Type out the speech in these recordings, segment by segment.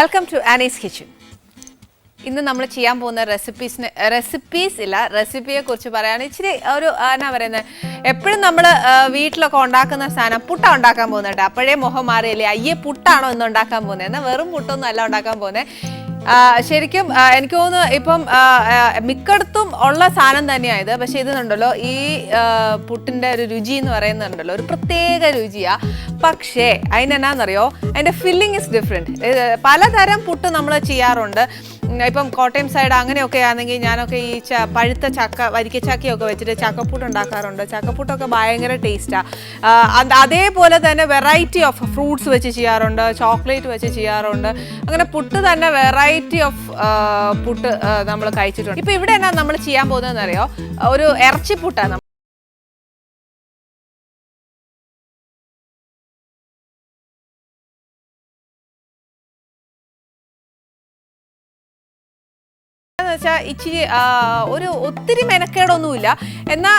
Welcome to Annie's kitchen. ഇന്ന് നമ്മൾ ചെയ്യാൻ പോകുന്ന റെസിപ്പിയെ കുറിച്ച് പറയാൻ ഇച്ചിരി ഒരു എന്നാ പറയുന്നത്, എപ്പോഴും നമ്മൾ വീട്ടിലൊക്കെ ഉണ്ടാക്കുന്ന സാധനം പുട്ട ഉണ്ടാക്കാൻ പോകുന്നുണ്ട്. അപ്പോഴേ മുഖം മാറിയില്ലേ, അയ്യേ പുട്ടാണോ ഇന്ന് ഉണ്ടാക്കാൻ പോകുന്നത്? എന്നാൽ വെറും പുട്ടൊന്നും അല്ല ഉണ്ടാക്കാൻ പോകുന്നത്. ശരിക്കും എനിക്ക് തോന്നുന്നു ഇപ്പം മിക്കടത്തും ഉള്ള സാധനം തന്നെയായത്. പക്ഷെ ഇതുണ്ടല്ലോ, ഈ പുട്ടിൻ്റെ ഒരു രുചി എന്ന് പറയുന്നുണ്ടല്ലോ, ഒരു പ്രത്യേക രുചിയാ. പക്ഷേ അതിനെന്നാന്നറിയോ, അതിൻ്റെ ഫില്ലിംഗ് ഇസ് ഡിഫറെൻറ്റ്. പലതരം പുട്ട് നമ്മൾ ചെയ്യാറുണ്ട്. ഇപ്പം കോട്ടയം സൈഡ് അങ്ങനെയൊക്കെ ആണെങ്കിൽ ഞാനൊക്കെ ഈ പഴുത്ത ചക്ക, വരിക്കച്ചക്കയൊക്കെ വെച്ചിട്ട് ചക്കപ്പുട്ട് ഉണ്ടാക്കാറുണ്ട്. ചക്കപ്പുട്ടൊക്കെ ഭയങ്കര ടേസ്റ്റാണ്. അതേപോലെ തന്നെ വെറൈറ്റി ഓഫ് ഫ്രൂട്ട്സ് വെച്ച് ചെയ്യാറുണ്ട്, ചോക്ലേറ്റ് വെച്ച് ചെയ്യാറുണ്ട്. അങ്ങനെ പുട്ട് തന്നെ വെറൈറ്റി ഓഫ് പുട്ട് നമ്മൾ കഴിച്ചിട്ടുണ്ട്. ഇപ്പം ഇവിടെ എന്നാ നമ്മൾ ചെയ്യാൻ പോകുന്നതെന്നറിയോ, ഒരു ഇറച്ചിപ്പുട്ടാണ്. ഇച്ചിരി ഒരു ഒത്തിരി മെനക്കേടൊന്നുമില്ല, എന്നാൽ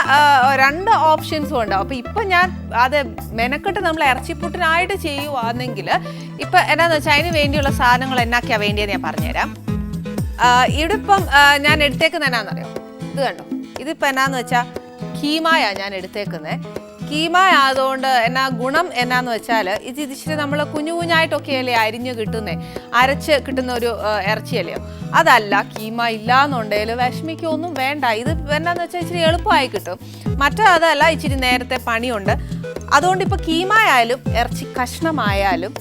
രണ്ട് ഓപ്ഷൻസും ഉണ്ടാവും. അപ്പോൾ ഇപ്പം ഞാൻ അത് മെനക്കെട്ട് നമ്മൾ ഇറച്ചിപ്പുട്ടിനായിട്ട് ചെയ്യുവാണെങ്കിൽ ഇപ്പം എന്നാന്ന് വെച്ചാൽ അതിന് വേണ്ടിയുള്ള സാധനങ്ങൾ എന്നൊക്കെയാണ് വേണ്ടിയെന്ന് ഞാൻ പറഞ്ഞുതരാം. ഇവിടെ ഇപ്പം ഞാൻ എടുത്തേക്കുന്നത് എന്നാന്നറിയോ, ഇത് കണ്ടോ, ഇതിപ്പോൾ എന്നാന്ന് വെച്ചാൽ കീമയാണ് ഞാൻ എടുത്തേക്കുന്നത്. കീമ ആയതുകൊണ്ട് എന്നാ ഗുണം എന്നാന്ന് വെച്ചാൽ ഇത് ഇച്ചിരി നമ്മൾ കുഞ്ഞു കുഞ്ഞായിട്ടൊക്കെയല്ലേ അരിഞ്ഞ് കിട്ടുന്നേ, അരച്ച് കിട്ടുന്ന ഒരു ഇറച്ചിയല്ലയോ. അതല്ല, കീമ ഇല്ലാന്നുണ്ടെങ്കിൽ വിഷമിക്കൊന്നും വേണ്ട. ഇത് എന്നാന്ന് വെച്ചാൽ ഇച്ചിരി എളുപ്പമായി കിട്ടും. അതല്ല, ഇച്ചിരി നേരത്തെ പണിയുണ്ട്. അതുകൊണ്ട് ഇപ്പോൾ കീമ ആയാലും ഇറച്ചി കഷ്ണമായാലും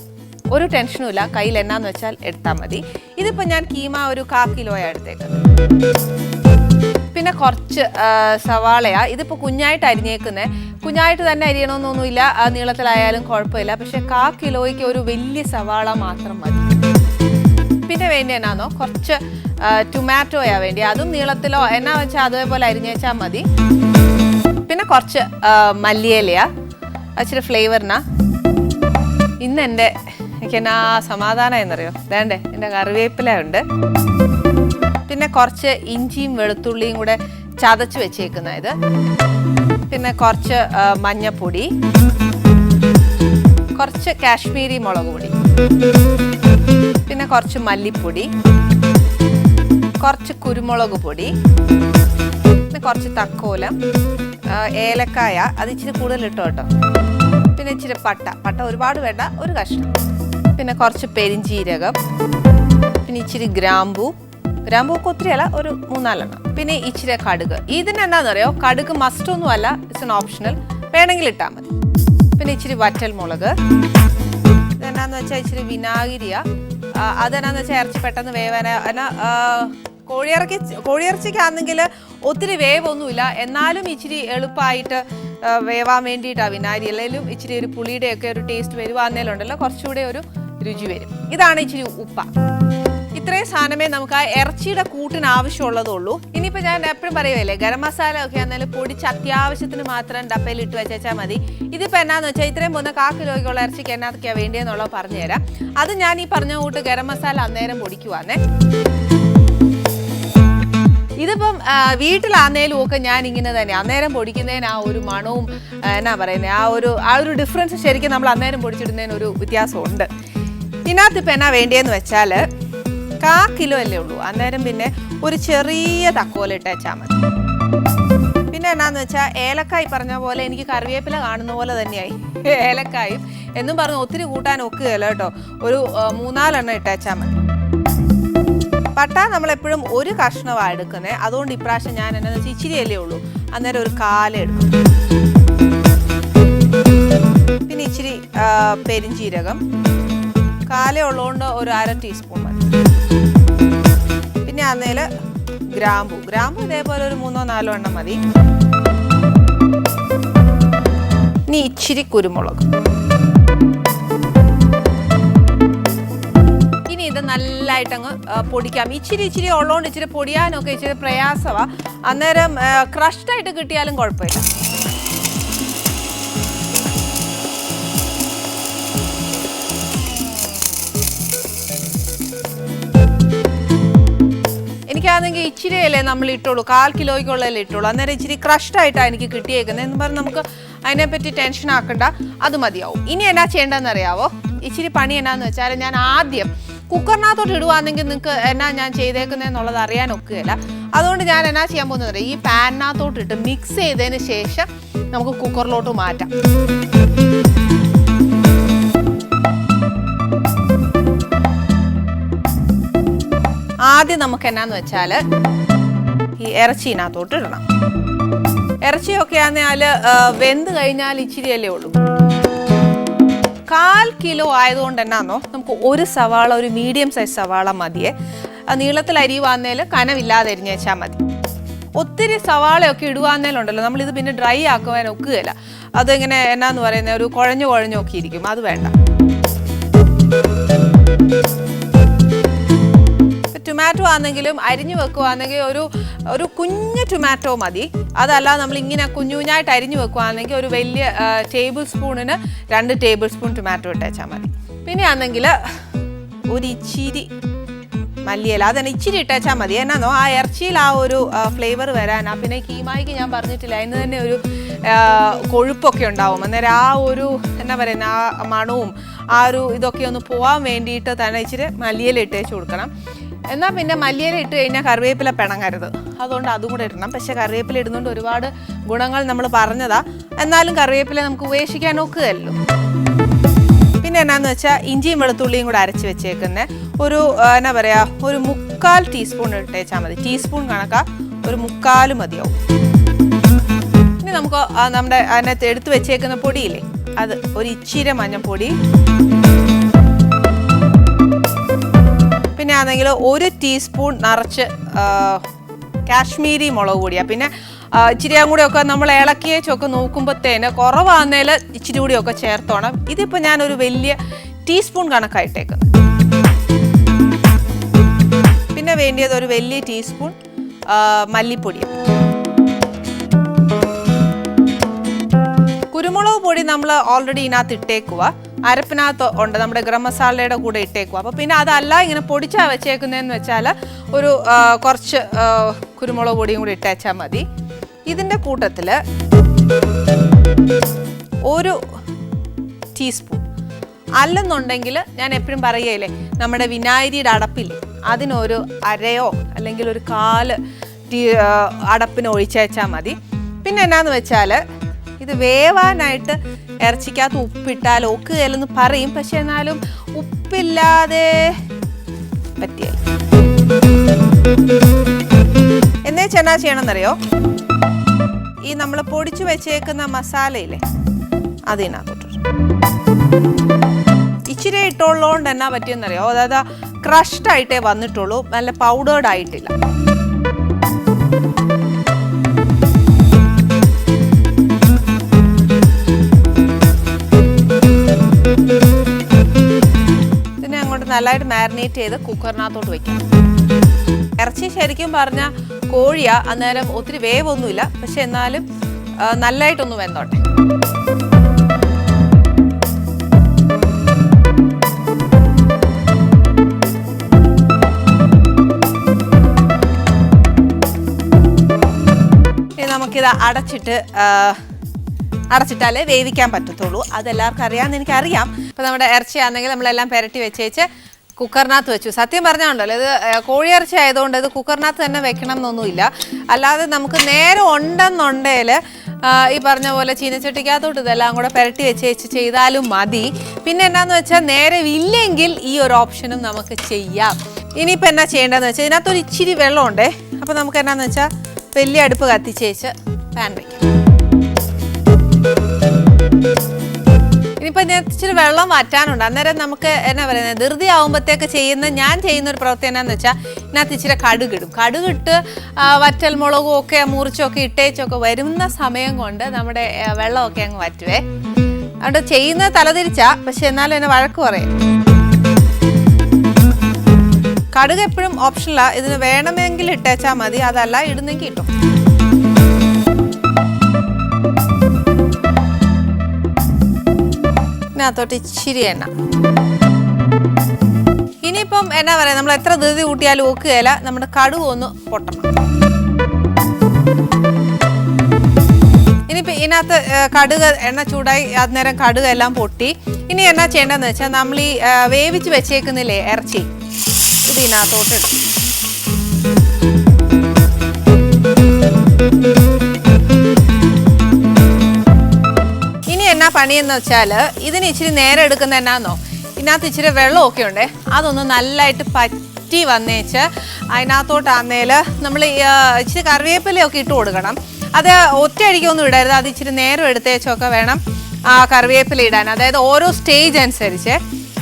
ഒരു ടെൻഷനും ഇല്ല, കയ്യിൽ എന്നാന്ന് വെച്ചാൽ എടുത്താൽ മതി. ഇതിപ്പോൾ ഞാൻ കീമ ഒരു 1/4 കിലോയാണ് എടുത്തേക്കുന്നത്. പിന്നെ കുറച്ച് സവാളയാണ്. ഇതിപ്പോൾ കുഞ്ഞായിട്ട് അരിഞ്ഞേക്കുന്നത്. കുഞ്ഞായിട്ട് തന്നെ അരിയണമെന്നൊന്നുമില്ല, നീളത്തിലായാലും കുഴപ്പമില്ല. പക്ഷെ 1/4 കിലോയ്ക്ക് ഒരു വലിയ സവാള മാത്രം മതി. പിന്നെ വേണ്ടി എന്നാന്നോ, കുറച്ച് ടൊമാറ്റോയാണ് വേണ്ടി. അതും നീളത്തിലോ എന്നാ വെച്ചാൽ അതേപോലെ അരിഞ്ഞേച്ചാൽ മതി. പിന്നെ കുറച്ച് മല്ലിയിലയാണ്, ഇച്ചിരി ഫ്ലേവറിനാ. ഇന്ന് എനിക്കെന്നാ സമാധാനം എന്നറിയോ, വേണ്ടേ, എൻ്റെ കറിവേപ്പില ഉണ്ട്. പിന്നെ കുറച്ച് ഇഞ്ചിയും വെളുത്തുള്ളിയും കൂടെ ചതച്ച് വെച്ചേക്കുന്ന ഇത്. പിന്നെ കുറച്ച് മഞ്ഞപ്പൊടി, കുറച്ച് കാശ്മീരി മുളക് പൊടി, പിന്നെ കുറച്ച് മല്ലിപ്പൊടി, കുറച്ച് കുരുമുളക് പൊടി, പിന്നെ കുറച്ച് തക്കോലം, ഏലക്കായ അത് ഇച്ചിരി കൂടുതൽ ഇട്ടോ കേട്ടോ. പിന്നെ ഇച്ചിരി പട്ട ഒരുപാട് വേണ്ട, ഒരു കഷ്ണം. പിന്നെ കുറച്ച് പെരിഞ്ചീരകം, പിന്നെ ഇച്ചിരി ഗ്രാമ്പൂക്ക് ഒത്തിരി അല്ല, ഒരു 4 എണ്ണം. പിന്നെ ഇച്ചിരി കടുക്. ഇതിനെന്നാന്നറിയോ, കടുക് മസ്റ്റൊന്നും അല്ല, ഇറ്റ്സ് എൻ ഓപ്ഷണൽ, വേണമെങ്കിൽ ഇട്ടാൽ മതി. പിന്നെ ഇച്ചിരി വറ്റൽ മുളക്. ഇതെന്നാന്ന് വെച്ചാൽ ഇച്ചിരി വിനാഗിരിയാ. അതെന്നാന്ന് വെച്ചാൽ ഇറച്ചി പെട്ടെന്ന് വേവാൻ. എന്നാൽ കോഴിയിറച്ചിക്കാണെങ്കിൽ ഒത്തിരി വേവൊന്നുമില്ല, എന്നാലും ഇച്ചിരി എളുപ്പമായിട്ട് വേവാൻ വേണ്ടിയിട്ടാണ് വിനാഗിരി. അല്ലെങ്കിലും ഇച്ചിരി ഒരു പുളിയുടെയൊക്കെ ഒരു ടേസ്റ്റ് വരുവാന്നേലുണ്ടല്ലോ, കുറച്ചുകൂടെ ഒരു രുചി വരും. ഇതാണ് ഇച്ചിരി ഉപ്പ. ഇത്രയും സാധനമേ നമുക്ക് ആ ഇറച്ചിയുടെ കൂട്ടിന് ആവശ്യമുള്ളതുള്ളൂ. ഇനിയിപ്പോൾ ഞാൻ എപ്പോഴും പറയുമല്ലേ, ഗരം മസാല ഒക്കെ ആണെങ്കിലും പൊടിച്ച് അത്യാവശ്യത്തിന് മാത്രം ഡപ്പയിൽ ഇട്ട് വെച്ചാൽ മതി. ഇതിപ്പോൾ എന്നാന്ന് വെച്ചാൽ ഇത്രയും പോകുന്ന 1/4 കിലോയ്ക്കുള്ള ഇറച്ചിക്ക് എന്നതൊക്കെയാണ് വേണ്ടിയെന്നുള്ളത് പറഞ്ഞുതരാം. അത് ഞാൻ ഈ പറഞ്ഞ കൂട്ട് ഗരം മസാല അന്നേരം പൊടിക്കുവാന്നേ. ഇതിപ്പം വീട്ടിലാന്നേലും ഒക്കെ ഞാൻ ഇങ്ങനെ തന്നെ അന്നേരം പൊടിക്കുന്നതിന് ആ ഒരു മണവും എന്നാ പറയുന്നത്, ആ ഒരു ഡിഫറൻസ് ശരിക്കും നമ്മൾ അന്നേരം പൊടിച്ചിടുന്നതിന് ഒരു വ്യത്യാസമുണ്ട്. ഇതിനകത്ത് ഇപ്പം എന്നാ വേണ്ടിയെന്ന് വെച്ചാൽ 1/4 കിലോ അല്ലേ ഉള്ളൂ, അന്നേരം പിന്നെ ഒരു ചെറിയ തക്കോല ഇട്ടേച്ചാൽ മതി. പിന്നെ എന്നാന്ന് വെച്ചാൽ ഏലക്കായ് പറഞ്ഞ പോലെ എനിക്ക് കറിവേപ്പില കാണുന്ന പോലെ തന്നെയായി ഏലക്കായും എന്നും പറഞ്ഞ് ഒത്തിരി കൂട്ടാൻ ഒക്കുകയല്ല കേട്ടോ, ഒരു 3-4 എണ്ണം ഇട്ടേച്ചാൽ മതി. പട്ട നമ്മളെപ്പോഴും ഒരു കഷ്ണമാണ് എടുക്കുന്നത്, അതുകൊണ്ട് ഇപ്രാവശ്യം ഞാൻ എന്നാന്ന് വെച്ചാൽ ഇച്ചിരിയല്ലേ ഉള്ളൂ, അന്നേരം ഒരു 1/4 എടുക്കും. പിന്നെ ഇച്ചിരി പെരിഞ്ചീരകം, 1/4 ഉള്ളതുകൊണ്ട് ഒരു 1/2 ടീസ്പൂൺ മതി. പിന്നെ അന്നേല് ഗ്രാമ്പു ഇതേപോലെ ഒരു 3-4 എണ്ണം മതി. ഇനി ഇച്ചിരി കുരുമുളക്. ഇനി ഇത് നല്ലതായിട്ടങ്ങ് പൊടിക്കാം. ഇച്ചിരി ഉള്ളതുകൊണ്ട് ഇച്ചിരി പൊടിയാനൊക്കെ ഇച്ചിരി പ്രയാസമാണ്. അന്നേരം ക്രഷ്ഡായിട്ട് കിട്ടിയാലും കുഴപ്പമില്ല. എനിക്കാണെങ്കിൽ ഇച്ചിരിയല്ലേ നമ്മൾ ഇട്ടുള്ളൂ, 1/4 കിലോയ്ക്കുള്ളതല്ലേ ഇട്ടുള്ളൂ. അന്നേരം ഇച്ചിരി ക്രഷ്ഡായിട്ടാണ് എനിക്ക് കിട്ടിയേക്കുന്നത് എന്ന് പറഞ്ഞ് നമുക്ക് അതിനെപ്പറ്റി ടെൻഷൻ ആക്കണ്ട, അത് മതിയാവും. ഇനി എന്നാ ചെയ്യേണ്ടതെന്ന് അറിയാവോ, ഇച്ചിരി പണി എന്നാന്ന് വെച്ചാൽ ഞാൻ ആദ്യം കുക്കറിനകത്തോട്ട് ഇടുവാണെങ്കിൽ നിങ്ങൾക്ക് എന്നാ ഞാൻ ചെയ്തേക്കുന്നതെന്നുള്ളത് അറിയാനൊക്കുകയില്ല. അതുകൊണ്ട് ഞാൻ എന്നാ ചെയ്യാൻ പോകുന്നത്, ഈ പാനിനകത്തോട്ട് ഇട്ട് മിക്സ് ചെയ്തതിന് ശേഷം നമുക്ക് കുക്കറിലോട്ട് മാറ്റാം. ആദ്യം നമുക്ക് എന്നാന്ന് വെച്ചാൽ ഈ ഇറച്ചിനകത്തോട്ട് ഇടണം. ഇറച്ചിയൊക്കെ ആണെങ്കിൽ വെന്ത് കഴിഞ്ഞാൽ ഇച്ചിരിയല്ലേ ഉള്ളൂ. 1/4 കിലോ ആയതുകൊണ്ട് എന്നാന്നോ നമുക്ക് ഒരു സവാള, ഒരു മീഡിയം സൈസ് സവാള മതിയെ. നീളത്തിൽ അരിയുവാന്നേൽ കനമില്ലാതെ അരിഞ്ഞ് വെച്ചാൽ മതി. ഒത്തിരി സവാളയൊക്കെ ഇടുവാന്നേലുണ്ടല്ലോ നമ്മളിത് പിന്നെ ഡ്രൈ ആക്കുവാൻ ഒക്കുകയില്ല. അതിങ്ങനെ എന്നാന്ന് പറയുന്നത് ഒരു കുഴഞ്ഞൊക്കെ ഇരിക്കും. അത് വേണ്ട. ടൊമാറ്റോ ആണെങ്കിലും അരിഞ്ഞു വെക്കുവാണെങ്കിൽ ഒരു കുഞ്ഞു ടൊമാറ്റോ മതി. അതല്ല നമ്മൾ ഇങ്ങനെ കുഞ്ഞുകുഞ്ഞായിട്ട് അരിഞ്ഞു വെക്കുവാണെങ്കിൽ ഒരു വലിയ ടേബിൾ സ്പൂണിന് 2 ടേബിൾ സ്പൂൺ ടൊമാറ്റോ ഇട്ടേച്ചാൽ മതി. പിന്നെ ആണെങ്കിൽ ഒരു ഇച്ചിരി മല്ലിയില അതന്നെ ഇച്ചിരി ഇട്ടേച്ചാൽ മതി. എന്നാന്നോ ആ ഇറച്ചിയിൽ ആ ഒരു ഫ്ലേവർ വരാനാ. പിന്നെ കീമായിക്ക് ഞാൻ പറഞ്ഞിട്ടില്ല, അതിന് തന്നെ ഒരു കൊഴുപ്പൊക്കെ ഉണ്ടാവും. അന്നേരം ആ ഒരു എന്നാ പറയുന്ന ആ മണവും ആ ഒരു ഇതൊക്കെ ഒന്ന് പോകാൻ വേണ്ടിയിട്ട് തന്നെ ഇച്ചിരി മല്ലിയില ഇട്ടേച്ച് കൊടുക്കണം. എന്നാൽ പിന്നെ മല്ലിയില ഇട്ട് കഴിഞ്ഞാൽ കറിവേപ്പില പിണങ്ങരുത്. അതുകൊണ്ട് അതും കൂടെ ഇടണം. പക്ഷേ കറിവേപ്പില ഇടുന്നതുകൊണ്ട് ഒരുപാട് ഗുണങ്ങൾ നമ്മൾ പറഞ്ഞതാ. എന്നാലും കറിവേപ്പില നമുക്ക് ഉപേക്ഷിക്കാൻ നോക്കുകയല്ലോ. പിന്നെ എന്നാന്ന് വെച്ചാൽ ഇഞ്ചിയും വെളുത്തുള്ളിയും കൂടെ അരച്ച് വെച്ചേക്കുന്ന ഒരു എന്നാ പറയുക ഒരു 3/4 ടീസ്പൂൺ ഇട്ടേച്ചാൽ മതി. ടീസ്പൂൺ കണക്കാ ഒരു 3/4 മതിയാവും. ഇനി നമുക്ക് നമ്മുടെ അതിനകത്ത് എടുത്ത് വെച്ചേക്കുന്ന പൊടിയില്ലേ, അത് ഒരു ഇച്ചിരി മഞ്ഞൾപ്പൊടി, പിന്നെ ആണെങ്കിൽ 1 ടീസ്പൂൺ നിറച്ച് കാശ്മീരി മുളക് പൊടിയാണ്. പിന്നെ ഇച്ചിരിയും കൂടിയൊക്കെ നമ്മൾ ഇളക്കിയേച്ചൊക്കെ നോക്കുമ്പോഴത്തേന് കുറവാന്നേൽ ഇച്ചിരി കൂടിയൊക്കെ ചേർത്തോണം. ഇതിപ്പോൾ ഞാനൊരു വലിയ ടീസ്പൂൺ കണക്കായിട്ടേക്കുന്നത്. പിന്നെ വേണ്ടിയത് ഒരു വലിയ ടീസ്പൂൺ മല്ലിപ്പൊടിയാണ്. കുരുമുളക് പൊടി നമ്മൾ ഓൾറെഡി ഇതിനകത്ത് ഇട്ടേക്കുക. അരപ്പിനകത്ത് ഉണ്ട്, നമ്മുടെ ഗരം മസാലയുടെ കൂടെ ഇട്ടേക്കുക. അപ്പോൾ പിന്നെ അതല്ല ഇങ്ങനെ പൊടിച്ചാൽ വെച്ചേക്കുന്നതെന്ന് വെച്ചാൽ ഒരു കുറച്ച് കുരുമുളക് പൊടിയും കൂടി ഇട്ടേച്ചാൽ മതി. ഇതിൻ്റെ കൂട്ടത്തിൽ ഒരു ടീസ്പൂൺ അല്ലെന്നുണ്ടെങ്കിൽ ഞാൻ എപ്പോഴും പറയുകയില്ലേ നമ്മുടെ വിനാഗിരിയുടെ അടപ്പില്ലേ, അതിനൊരു അരയോ അല്ലെങ്കിൽ ഒരു 1/4 അടപ്പിന് ഒഴിച്ചേച്ചാൽ മതി. പിന്നെ എന്നാന്ന് വെച്ചാൽ ഇത് വേവാനായിട്ട് ഇറച്ചിക്കകത്ത് ഉപ്പിട്ടാൽ ഒക്കുകയില്ലെന്ന് പറയും. പക്ഷെ എന്നാലും ഉപ്പില്ലാതെ പറ്റിയല്ല. എന്നാ ചെയ്യണമെന്നറിയോ, ഈ നമ്മൾ പൊടിച്ചു വെച്ചേക്കുന്ന മസാലയില്ലേ അതിനകത്തോട്ട് ഇച്ചിരി ഇട്ടുള്ളതുകൊണ്ട് എന്നാ പറ്റിയെന്നറിയോ, അതായത് ക്രഷ്ഡ് ആയിട്ടേ വന്നിട്ടുള്ളൂ, നല്ല പൗഡേർഡ് ആയിട്ടില്ല. ഇതിനെ അങ്ങോട്ട് നല്ലതായിട്ട് മാരിനേറ്റ് ചെയ്ത് കുക്കറിനകത്തോട്ട് വയ്ക്കാം. ഇറച്ചി ശരിക്കും പറഞ്ഞാൽ കോഴിയാ, അന്നേരം ഒത്തിരി വേവൊന്നുമില്ല. പക്ഷെ എന്നാലും നല്ലതായിട്ടൊന്ന് വെന്തോട്ടെ. ഇനി നമുക്കിത് അടച്ചിട്ടാലേ വേവിക്കാൻ പറ്റത്തുള്ളൂ. അതെല്ലാവർക്കും അറിയാമെന്ന് എനിക്കറിയാം. ഇപ്പം നമ്മുടെ ഇറച്ചിയാണെങ്കിൽ നമ്മളെല്ലാം പുരട്ടി വെച്ചേച്ച് കുക്കറിനകത്ത് വെച്ചു. സത്യം പറഞ്ഞാണ്ടല്ലോ ഇത് കോഴിയിറച്ചി ആയതുകൊണ്ട് ഇത് കുക്കറിനകത്ത് തന്നെ വെക്കണം എന്നൊന്നുമില്ല. അല്ലാതെ നമുക്ക് നേരെ ഉണ്ടെന്നുണ്ടെങ്കിൽ ഈ പറഞ്ഞ പോലെ ചീനച്ചട്ടിക്കകത്തോട്ട് ഇതെല്ലാം കൂടെ പുരട്ടി വെച്ച് ചെയ്താലും മതി. പിന്നെ എന്നാന്ന് വെച്ചാൽ നേരെ ഇല്ലെങ്കിൽ ഈ ഒരു ഓപ്ഷനും നമുക്ക് ചെയ്യാം. ഇനിയിപ്പോൾ എന്നാ ചെയ്യേണ്ടതെന്ന് വെച്ചാൽ ഇതിനകത്തൊരു ഇച്ചിരി വെള്ളമുണ്ടേ. അപ്പോൾ നമുക്ക് എന്നാന്ന് വെച്ചാൽ വലിയ അടുപ്പ് കത്തിച്ചേച്ച് പാൻ വയ്ക്കാം. ഇനിയിപ്പോൾ ഞാൻ ഇച്ചിരി വെള്ളം മാറ്റാനുണ്ട്. അന്നേരം നമുക്ക് എന്നാ പറയുന്നത് ധൃതി ആകുമ്പോഴത്തേക്ക് ഞാൻ ചെയ്യുന്ന ഒരു പ്രവൃത്തി എന്നാന്ന് വെച്ചാൽ ഇതിനകത്ത് ഇച്ചിരി കടുകിടും. കടുകിട്ട് വറ്റൽ മുളകും ഒക്കെ മുറിച്ചൊക്കെ ഇട്ടേച്ചൊക്കെ വരുന്ന സമയം കൊണ്ട് നമ്മുടെ വെള്ളമൊക്കെ അങ്ങ് വറ്റുവേ. അതുകൊണ്ട് ചെയ്യുന്നത് തലതിരിച്ചാ, പക്ഷെ എന്നാലും എന്നെ വഴക്ക് പറയും. കടുക് എപ്പോഴും ഓപ്ഷനിലാണ്. ഇതിന് വേണമെങ്കിൽ ഇട്ടേച്ചാൽ മതി, അതല്ല ഇടുന്നെങ്കിൽ ഇട്ടും. ഇതിനകത്തോട്ട് ഇച്ചിരി എണ്ണ. ഇനിയിപ്പം എന്നാ പറയാ, നമ്മൾ എത്ര ധൃതി കൂട്ടിയാലും ഒക്കുകയില്ല, നമ്മുടെ കടുക് ഒന്ന് പൊട്ടണം. ഇനിയിപ്പോൾ ഇതിനകത്ത് കടുക് എണ്ണ ചൂടായി അന്നേരം കടുക് എല്ലാം പൊട്ടി. ഇനി എന്നാ ചെയ്യേണ്ടതെന്ന് വെച്ചാൽ നമ്മൾ ഈ വേവിച്ച് വെച്ചേക്കുന്നില്ലേ ഇറച്ചി, ഇത് ഇതിനകത്തോട്ട് ഇടും. ഇനി എന്നാ പണിയെന്ന് വെച്ചാൽ ഇതിന് ഇച്ചിരി നേരം എടുക്കുന്ന എന്നാന്നോ, ഇതിനകത്ത് ഇച്ചിരി വെള്ളമൊക്കെ ഉണ്ട്, അതൊന്ന് നല്ലതായിട്ട് പറ്റി വന്നേച്ച് അതിനകത്തോട്ടാന്നേൽ നമ്മൾ ഇച്ചിരി കറിവേപ്പിലയൊക്കെ ഇട്ട് കൊടുക്കണം. അത് ഒറ്റയടിക്കൊന്നും ഇടരുത്, അത് ഇച്ചിരി നേരം എടുത്തേച്ചൊക്കെ വേണം ആ കറിവേപ്പില ഇടാൻ. അതായത് ഓരോ സ്റ്റേജ് അനുസരിച്ച്.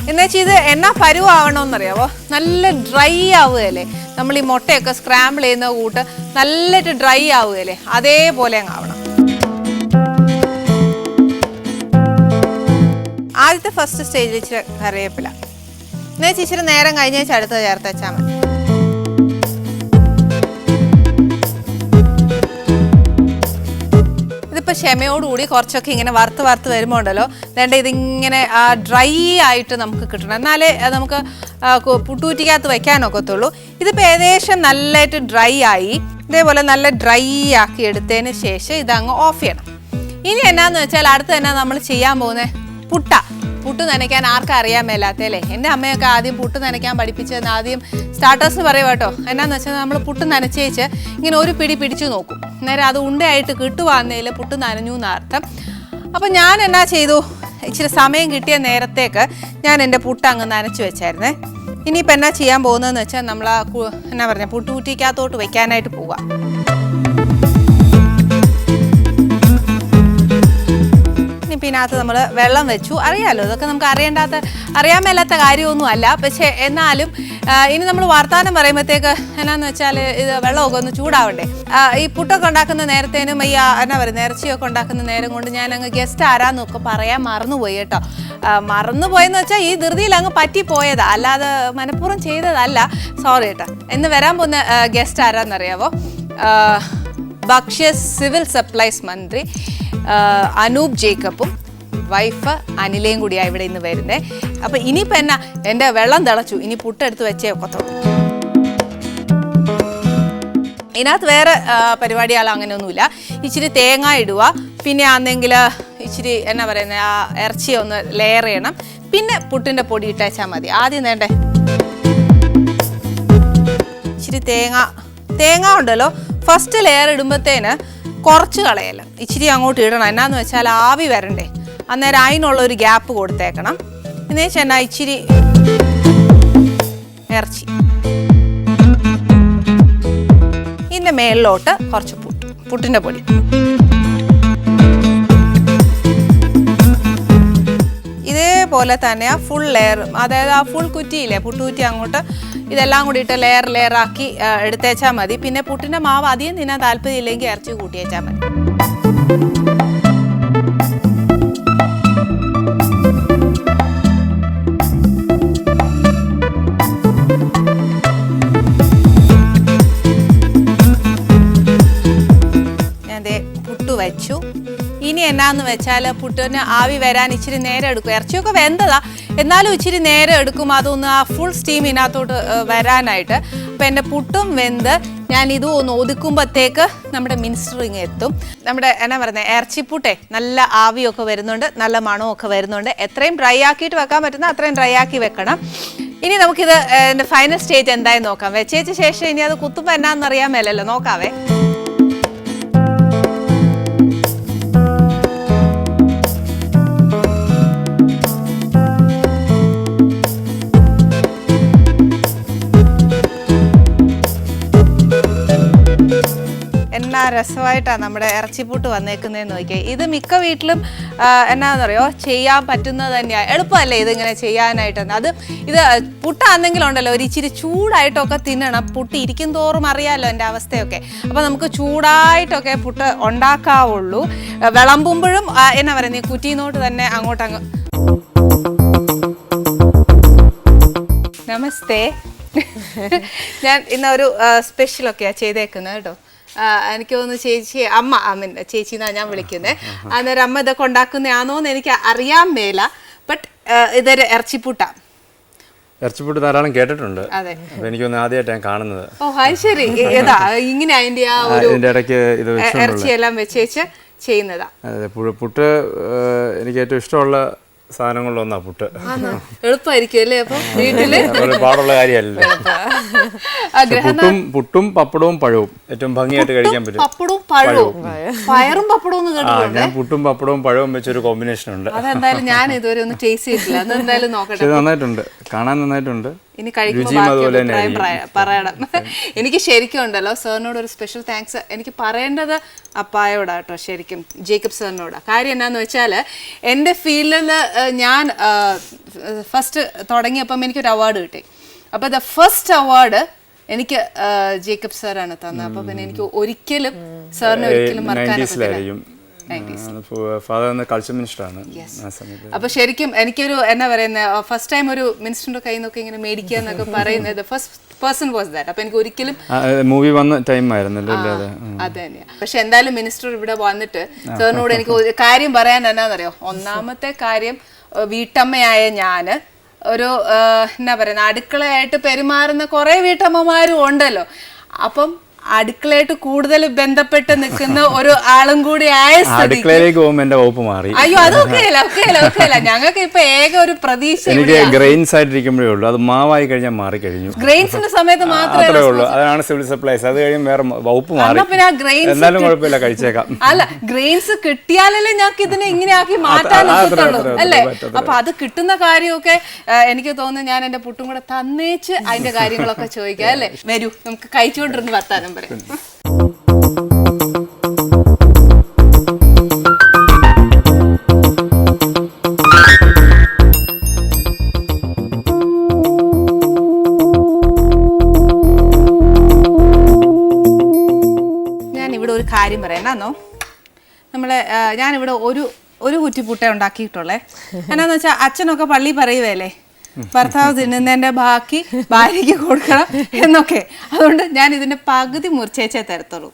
എന്നുവെച്ചാൽ ഇത് എന്നാ പരുവാവണമെന്നറിയാവോ, നല്ല ഡ്രൈ ആവുകയല്ലേ, നമ്മൾ ഈ മുട്ടയൊക്കെ സ്ക്രാമ്പിൾ ചെയ്യുന്ന കൂട്ട് നല്ലതായിട്ട് ഡ്രൈ ആവുകയല്ലേ, അതേപോലെ അങ്ങ് ആവണം. ആദ്യത്തെ ഫസ്റ്റ് സ്റ്റേജിൽ ഇച്ചിരി കറിവേപ്പില, എന്നുവെച്ചാൽ ഇച്ചിരി നേരം കഴിഞ്ഞേച്ച് അടുത്ത് ചേർത്ത് വെച്ചാൽ മതി. ഇതിപ്പോൾ ക്ഷമയോടുകൂടി കുറച്ചൊക്കെ ഇങ്ങനെ വറുത്ത് വരുമ്പോൾ ഉണ്ടല്ലോ, വേണ്ട ഇതിങ്ങനെ ഡ്രൈ ആയിട്ട് നമുക്ക് കിട്ടണം, എന്നാലേ നമുക്ക് പുട്ടൂറ്റിക്കകത്ത് വെക്കാനൊക്കത്തുള്ളൂ. ഇതിപ്പോൾ ഏകദേശം നല്ലതായിട്ട് ഡ്രൈ ആയി. ഇതേപോലെ നല്ല ഡ്രൈ ആക്കി എടുത്തതിന് ശേഷം ഇതങ്ങ് ഓഫ് ചെയ്യണം. ഇനി എന്നാന്ന് വെച്ചാൽ അടുത്ത് തന്നെ നമ്മൾ ചെയ്യാൻ പോകുന്നത് പുട്ട് നനയ്ക്കാൻ ആർക്കും അറിയാൻ മേലാത്തല്ലേ. എൻ്റെ അമ്മയൊക്കെ ആദ്യം പുട്ട് നനയ്ക്കാൻ പഠിപ്പിച്ചതെന്ന് ആദ്യം സ്റ്റാർട്ടേഴ്സ് പറയും കേട്ടോ. എന്നാന്ന് വെച്ചാൽ നമ്മൾ പുട്ട് നനച്ചേച്ച് ഇങ്ങനെ ഒരു പിടി പിടിച്ചു നോക്കും, നേരെ അത് ഉണ്ടയായിട്ട് കിട്ടുവാന്നേൽ പുട്ട് നനഞ്ഞു എന്നർത്ഥം. അപ്പം ഞാൻ എന്നാ ചെയ്തു, ഇച്ചിരി സമയം കിട്ടിയ നേരത്തേക്ക് ഞാൻ എൻ്റെ പുട്ട് അങ്ങ് നനച്ച് വെച്ചായിരുന്നേ. ഇനിയിപ്പോൾ എന്നാ ചെയ്യാൻ പോകുന്നതെന്ന് വെച്ചാൽ നമ്മൾ എന്നാ പറഞ്ഞ പുട്ടുകുറ്റിക്കകത്തോട്ട് വെക്കാനായിട്ട് പോവാം. ഇതിനകത്ത് നമ്മൾ വെള്ളം വെച്ചു. അറിയാമല്ലോ, ഇതൊക്കെ നമുക്ക് അറിയാൻ മേലാത്ത കാര്യമൊന്നും അല്ല. പക്ഷേ എന്നാലും ഇനി നമ്മൾ വർത്താനം പറയുമ്പോഴത്തേക്ക് എന്നാന്ന് വെച്ചാൽ ഇത് വെള്ളമൊക്കെ ഒന്ന് ചൂടാവണ്ടേ. ഈ പുട്ടൊക്കെ ഉണ്ടാക്കുന്ന നേരത്തേനും ഈ എന്നാ പറയുക ഇറച്ചിയൊക്കെ ഉണ്ടാക്കുന്ന നേരം കൊണ്ട് ഞാൻ അങ്ങ് ഗസ്റ്റ് ആരാന്നൊക്കെ പറയാൻ മറന്നുപോയി കേട്ടോ. മറന്നുപോയെന്ന് വെച്ചാൽ ഈ ധൃതിയിൽ അങ്ങ് പറ്റിപ്പോയതാ, അല്ലാതെ മനഃപൂർവ്വം ചെയ്തതല്ല, സോറി കേട്ടോ. ഇന്ന് വരാൻ പോകുന്ന ഗസ്റ്റ് ആരാന്നറിയാവോ, ഭക്ഷ്യ സിവിൽ സപ്ലൈസ് മന്ത്രി അനൂപ് ജേക്കബും വൈഫ് അനിലയും കൂടിയാണ് ഇവിടെ ഇന്ന് വരുന്നത്. അപ്പം ഇനിയിപ്പോൾ എന്നാ, എൻ്റെ വെള്ളം തിളച്ചു, ഇനി പുട്ടെടുത്ത് വെച്ചേ ഒക്കത്തുള്ളൂ. ഇതിനകത്ത് വേറെ പരിപാടികളോ അങ്ങനെയൊന്നുമില്ല. ഇച്ചിരി തേങ്ങ ഇടുക, പിന്നെ ആണെങ്കിൽ ഇച്ചിരി എന്നാ പറയുന്നത് ആ ഇറച്ചി ഒന്ന് ലെയർ ചെയ്യണം, പിന്നെ പുട്ടിൻ്റെ പൊടി ഇട്ടേച്ചാൽ മതി. ആദ്യം വേണ്ടേ ഇച്ചിരി തേങ്ങ ഉണ്ടല്ലോ, ഫസ്റ്റ് ലെയർ ഇടുമ്പോഴത്തേന് കുറച്ച് കളയല്ല, ഇച്ചിരി അങ്ങോട്ട് ഇടണം. എന്നാന്ന് വെച്ചാൽ ആവി വരണ്ടേ, അന്നേരം അതിനുള്ള ഒരു ഗ്യാപ്പ് കൊടുത്തേക്കണം. എന്ന് വെച്ചാൽ എന്നാ ഇച്ചിരി ഇറച്ചി, ഇതിൻ്റെ മേളിലോട്ട് കുറച്ച് പുട്ടിൻ്റെ പൊടി. ഇതേപോലെ തന്നെ ആ ഫുൾ ലെയർ, അതായത് ആ ഫുൾ കുറ്റിയില്ലേ പുട്ടുകുറ്റി, അങ്ങോട്ട് ഇതെല്ലാം കൂടി ഇട്ട് ലെയറാക്കി എടുത്തേച്ചാൽ മതി. പിന്നെ പുട്ടിൻ്റെ മാവ് അധികം തിന്നാൻ താല്പര്യമില്ലെങ്കിൽ ഇറച്ചി കൂട്ടിയേച്ചാൽ മതി. ഞാൻ പുട്ട് വെച്ചു. ഇനി എന്നാന്ന് വെച്ചാൽ പുട്ടിന് ആവി വരാൻ ഇച്ചിരി നേരം എടുക്കും. ഇറച്ചിയൊക്കെ വെന്തതാ, എന്നാലും ഇച്ചിരി നേരം എടുക്കും അതൊന്ന് ആ ഫുൾ സ്റ്റീം ഇതിനകത്തോട്ട് വരാനായിട്ട്. അപ്പം എൻ്റെ പുട്ടും വെന്ത് ഞാൻ ഇതും ഒന്ന് ഒതുക്കുമ്പോഴത്തേക്ക് നമ്മുടെ മിനിസ്റ്ററിങ് എത്തും. നമ്മുടെ എന്നാ പറയുന്നത് ഇറച്ചിപ്പുട്ടേ നല്ല ആവിയൊക്കെ വരുന്നുണ്ട്, നല്ല മണമൊക്കെ വരുന്നുണ്ട്. എത്രയും ഡ്രൈ ആക്കിയിട്ട് വെക്കാൻ പറ്റുന്ന അത്രയും ഡ്രൈ ആക്കി വെക്കണം. ഇനി നമുക്കിത് എൻ്റെ ഫൈനൽ സ്റ്റേജ് എന്തായാലും നോക്കാം. വെച്ചേച്ച ശേഷം ഇനി അത് കുത്തുമ്പോൾ എന്നാന്നറിയാൻ മേലല്ലോ, നോക്കാവേ. എന്നാ രസമായിട്ടാണ് നമ്മുടെ ഇറച്ചിപ്പുട്ട് വന്നേക്കുന്നതെന്ന് നോക്കിയാൽ. ഇത് മിക്ക വീട്ടിലും എന്നാന്നറിയോ ചെയ്യാൻ പറ്റുന്നത് തന്നെയാണ്, എളുപ്പമല്ലേ ഇതിങ്ങനെ ചെയ്യാനായിട്ട്. ഇത് പുട്ടാണെങ്കിലുണ്ടല്ലോ ഒരു ഇച്ചിരി ചൂടായിട്ടൊക്കെ തിന്നണം. പുട്ട് ഇരിക്കും തോറും അറിയാമല്ലോ എൻ്റെ അവസ്ഥയൊക്കെ. അപ്പോൾ നമുക്ക് ചൂടായിട്ടൊക്കെ പുട്ട് ഉണ്ടാക്കാവുള്ളൂ. വിളമ്പുമ്പോഴും എന്നാ പറയുന്നത് ഈ കുറ്റീന്നോട്ട് തന്നെ അങ്ങോട്ടങ്ങ്. നമസ്തേ. ഞാൻ ഇന്നൊരു സ്പെഷ്യലൊക്കെയാണ് ചെയ്തേക്കുന്നത് കേട്ടോ. എനിക്ക് തോന്നുന്നു ചേച്ചി ചേച്ചി എന്നാണ് ഞാൻ വിളിക്കുന്നത്. അന്നേരം അമ്മ ഇതൊക്കെ ഉണ്ടാക്കുന്നതാണോന്ന് എനിക്ക് അറിയാൻ മേല. ബട്ട് ഇതൊരു ഇറച്ചിപ്പുട്ടാണ്. ഇറച്ചിപ്പുട്ട് ധാരാളം കേട്ടിട്ടുണ്ട്. എനിക്കൊന്ന് ആദ്യമായിട്ട് ഞാൻ കാണുന്നത്. ഓ അത് ശരി. ഏതാ ഇങ്ങനെ അതിന്റെ ആ ഒരു ഇറച്ചിയെല്ലാം വെച്ചേച്ച് ചെയ്യുന്നതാ. അതെ, പുട്ട് എനിക്ക് ഏറ്റവും ഇഷ്ടമുള്ള സാധനങ്ങളിലൊന്നാ പുട്ട്. എളുപ്പമായിരിക്കും അല്ലേ അപ്പൊ വീട്ടില്? പാടുള്ള കാര്യമല്ലല്ലോ. പുട്ടും പപ്പടവും പഴവും ഏറ്റവും ഭംഗിയായിട്ട് കഴിക്കാൻ പറ്റും. പപ്പടവും പഴവും, പയറും പപ്പടവും ഞാൻ പുട്ടും പപ്പടവും പഴവും വെച്ചൊരു കോമ്പിനേഷൻ ഉണ്ട്. അതെന്തായാലും ഞാൻ ഇതുവരെ ഒന്ന് ടേസ്റ്റ് ചെയ്തിട്ടില്ല. അതെന്തായാലും നോക്കട്ടെ. നന്നായിട്ടുണ്ട്, കാണാൻ നന്നായിട്ടുണ്ട്. ഇനി കഴിക്കുമ്പോൾ പറയണം. എനിക്ക് ശരിക്കും ഉണ്ടല്ലോ സാറിനോട് ഒരു സ്പെഷ്യൽ താങ്ക്സ് എനിക്ക് പറയേണ്ടത് അപ്പായോടാ കേട്ടോ, ശരിക്കും ജേക്കബ് സാറിനോടാ. കാര്യം എന്നാന്ന് വെച്ചാൽ എൻ്റെ ഫീൽഡിൽ ഞാൻ ഫസ്റ്റ് തുടങ്ങിയപ്പം എനിക്കൊരു അവാർഡ് കിട്ടി. അപ്പോൾ ദ ഫസ്റ്റ് അവാർഡ് എനിക്ക് ജേക്കബ് സാറാണ് തന്നത്. അപ്പോൾ പിന്നെ എനിക്ക് ഒരിക്കലും സാറിനെ ഒരിക്കലും മറക്കാൻ പറ്റില്ല. കൾച്ചർ മിനിസ്റ്ററാണ്. അപ്പൊ ശരിക്കും എനിക്കൊരു എന്നാ പറയുന്നത്, ഫസ്റ്റ് ടൈം ഒരു മിനിസ്റ്ററിന്റെ കയ്യിൽ നിന്നൊക്കെ ഇങ്ങനെ മേടിക്കുക എന്നൊക്കെ പറയുന്നത് ഫസ്റ്റ് പേഴ്സൺ വാസ് ദാറ്റ്. അപ്പൊ എനിക്ക് ഒരിക്കലും മൂവി വന്ന ടൈം ആയിരുന്നല്ലോ. അത് തന്നെയാ. പക്ഷെ എന്തായാലും മിനിസ്റ്റർ ഇവിടെ വന്നിട്ട് സാറിനോട് എനിക്ക് ഒരു കാര്യം പറയാൻ എന്നാന്നറിയോ, ഒന്നാമത്തെ കാര്യം വീട്ടമ്മയായ ഞാന് ഒരു എന്നാ പറയുന്ന അടുക്കളയായിട്ട് പെരുമാറുന്ന കുറെ വീട്ടമ്മമാരും ഉണ്ടല്ലോ. അപ്പം അടുക്കളയായിട്ട് കൂടുതൽ ബന്ധപ്പെട്ട് നിൽക്കുന്ന ഒരു ആളും കൂടി ആയ അടുക്കളയിലേക്ക് പോകുമ്പോൾ എന്റെ വകുപ്പ് മാറി. അയ്യോ അതൊക്കെയല്ല ഞങ്ങൾക്ക് ഇപ്പൊ ഏക ഒരു പ്രതീക്ഷ എനിക്ക് ഗ്രെയിൻസ് ആയിട്ടിരിക്കുമ്പോഴേ ഉള്ളൂ. അത് മാവായി കഴിഞ്ഞാൽ മാറി കഴിഞ്ഞു. ഗ്രെയിൻസിന്റെ സമയത്ത് മാത്രമേ ഉള്ളൂ. അതാണ് സിവിൽ സപ്ലൈസ്. അത് കഴിയും വേറെ വകുപ്പ് മാറി. എന്നാലും കുഴപ്പമില്ല, കഴിച്ചേക്കാം. അല്ല, ഗ്രെയിൻസ് കിട്ടിയാലല്ലേ ഞങ്ങൾക്ക് ഇതിനെ ഇങ്ങനെ ആക്കി മാറ്റാൻ പറ്റുള്ളൂ അല്ലേ? അപ്പൊ അത് കിട്ടുന്ന കാര്യമൊക്കെ എനിക്ക് തോന്നുന്നു ഞാൻ എന്റെ പുട്ടും കൂടെ തന്നേച്ച് അതിന്റെ കാര്യങ്ങളൊക്കെ ചോദിക്കാം അല്ലേ? വരൂ, നമുക്ക് കഴിച്ചുകൊണ്ടിരുന്ന് വർത്താനം. ഞാനിവിടെ ഒരു കാര്യം പറയാനോ, ഞാനിവിടെ ഒരു കുറ്റിപ്പുട്ട ഉണ്ടാക്കിയിട്ടുള്ളേ. എന്നാന്ന് വെച്ചാൽ അച്ഛനൊക്കെ പള്ളി പറയുവല്ലേ, ഭർത്താവ് തിന്നുന്നതിന്റെ ബാക്കി ഭാര്യയ്ക്ക് കൊടുക്കണം എന്നൊക്കെ. അതുകൊണ്ട് ഞാൻ ഇതിന്റെ പകുതി മുറിച്ചേച്ചേ തരത്തുള്ളൂ.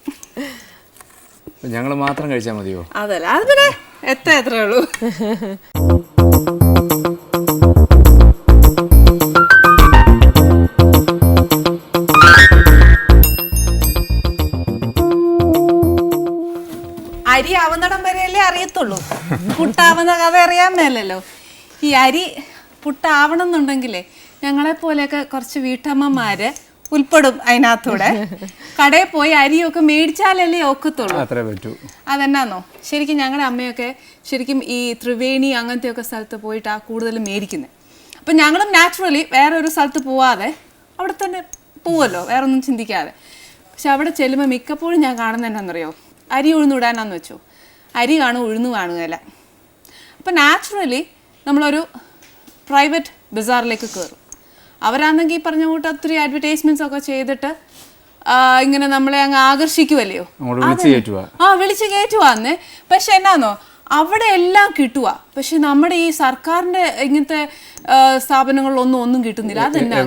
ഞങ്ങൾ മാത്രം കഴിച്ചാൽ മതിയോ? അതല്ല, അത് പിന്നെ എത്രയേ ഉള്ളൂ. അരി ആവുന്നിടം വരെയല്ലേ അറിയത്തുള്ളൂ, പുട്ടാവുന്ന കഥ അറിയാൻ മേലല്ലോ. ഈ അരി പുട്ടാവണം എന്നുണ്ടെങ്കിലേ ഞങ്ങളെപ്പോലെയൊക്കെ കുറച്ച് വീട്ടമ്മമാര് ഉൾപ്പെടും അതിനകത്തൂടെ. കടയിൽ പോയി അരിയൊക്കെ മേടിച്ചാലല്ലേ ഒക്കത്തുള്ളൂ. അതെന്നാന്നോ, ശരിക്കും ഞങ്ങളുടെ അമ്മയൊക്കെ ശരിക്കും ഈ ത്രിവേണി അങ്ങനത്തെയൊക്കെ സ്ഥലത്ത് പോയിട്ടാണ് കൂടുതലും മേടിക്കുന്നത്. അപ്പം ഞങ്ങളും നാച്ചുറലി വേറെ ഒരു സ്ഥലത്ത് പോവാതെ അവിടെ തന്നെ പോവുമല്ലോ, വേറെ ഒന്നും ചിന്തിക്കാതെ. പക്ഷെ അവിടെ ചെല്ലുമ്പോൾ മിക്കപ്പോഴും ഞാൻ കാണുന്നത് എന്നാണെന്നറിയോ, അരി ഉഴുന്നിടാനാന്ന് വെച്ചോ, അരി കാണും ഉഴുന്ന് കാണുകയില്ല. അപ്പം നാച്ചുറലി നമ്മളൊരു പ്രൈവറ്റ് ബസാറിലേക്ക് കയറും. അവരാണെങ്കിൽ പറഞ്ഞ കൂട്ട് ഒത്തിരി അഡ്വർടൈസ്മെന്റ്സ് ഒക്കെ ചെയ്തിട്ട് ഇങ്ങനെ നമ്മളെ അങ്ങ് ആകർഷിക്കുമല്ലയോ, വിളിച്ച് കയറ്റുവാന്ന്. പക്ഷെ എന്നാന്നോ, അവിടെ എല്ലാം കിട്ടുക. പക്ഷെ നമ്മുടെ ഈ സർക്കാരിന്റെ ഇങ്ങനത്തെ സ്ഥാപനങ്ങളിലൊന്നും ഒന്നും കിട്ടുന്നില്ല. അതെന്നാ?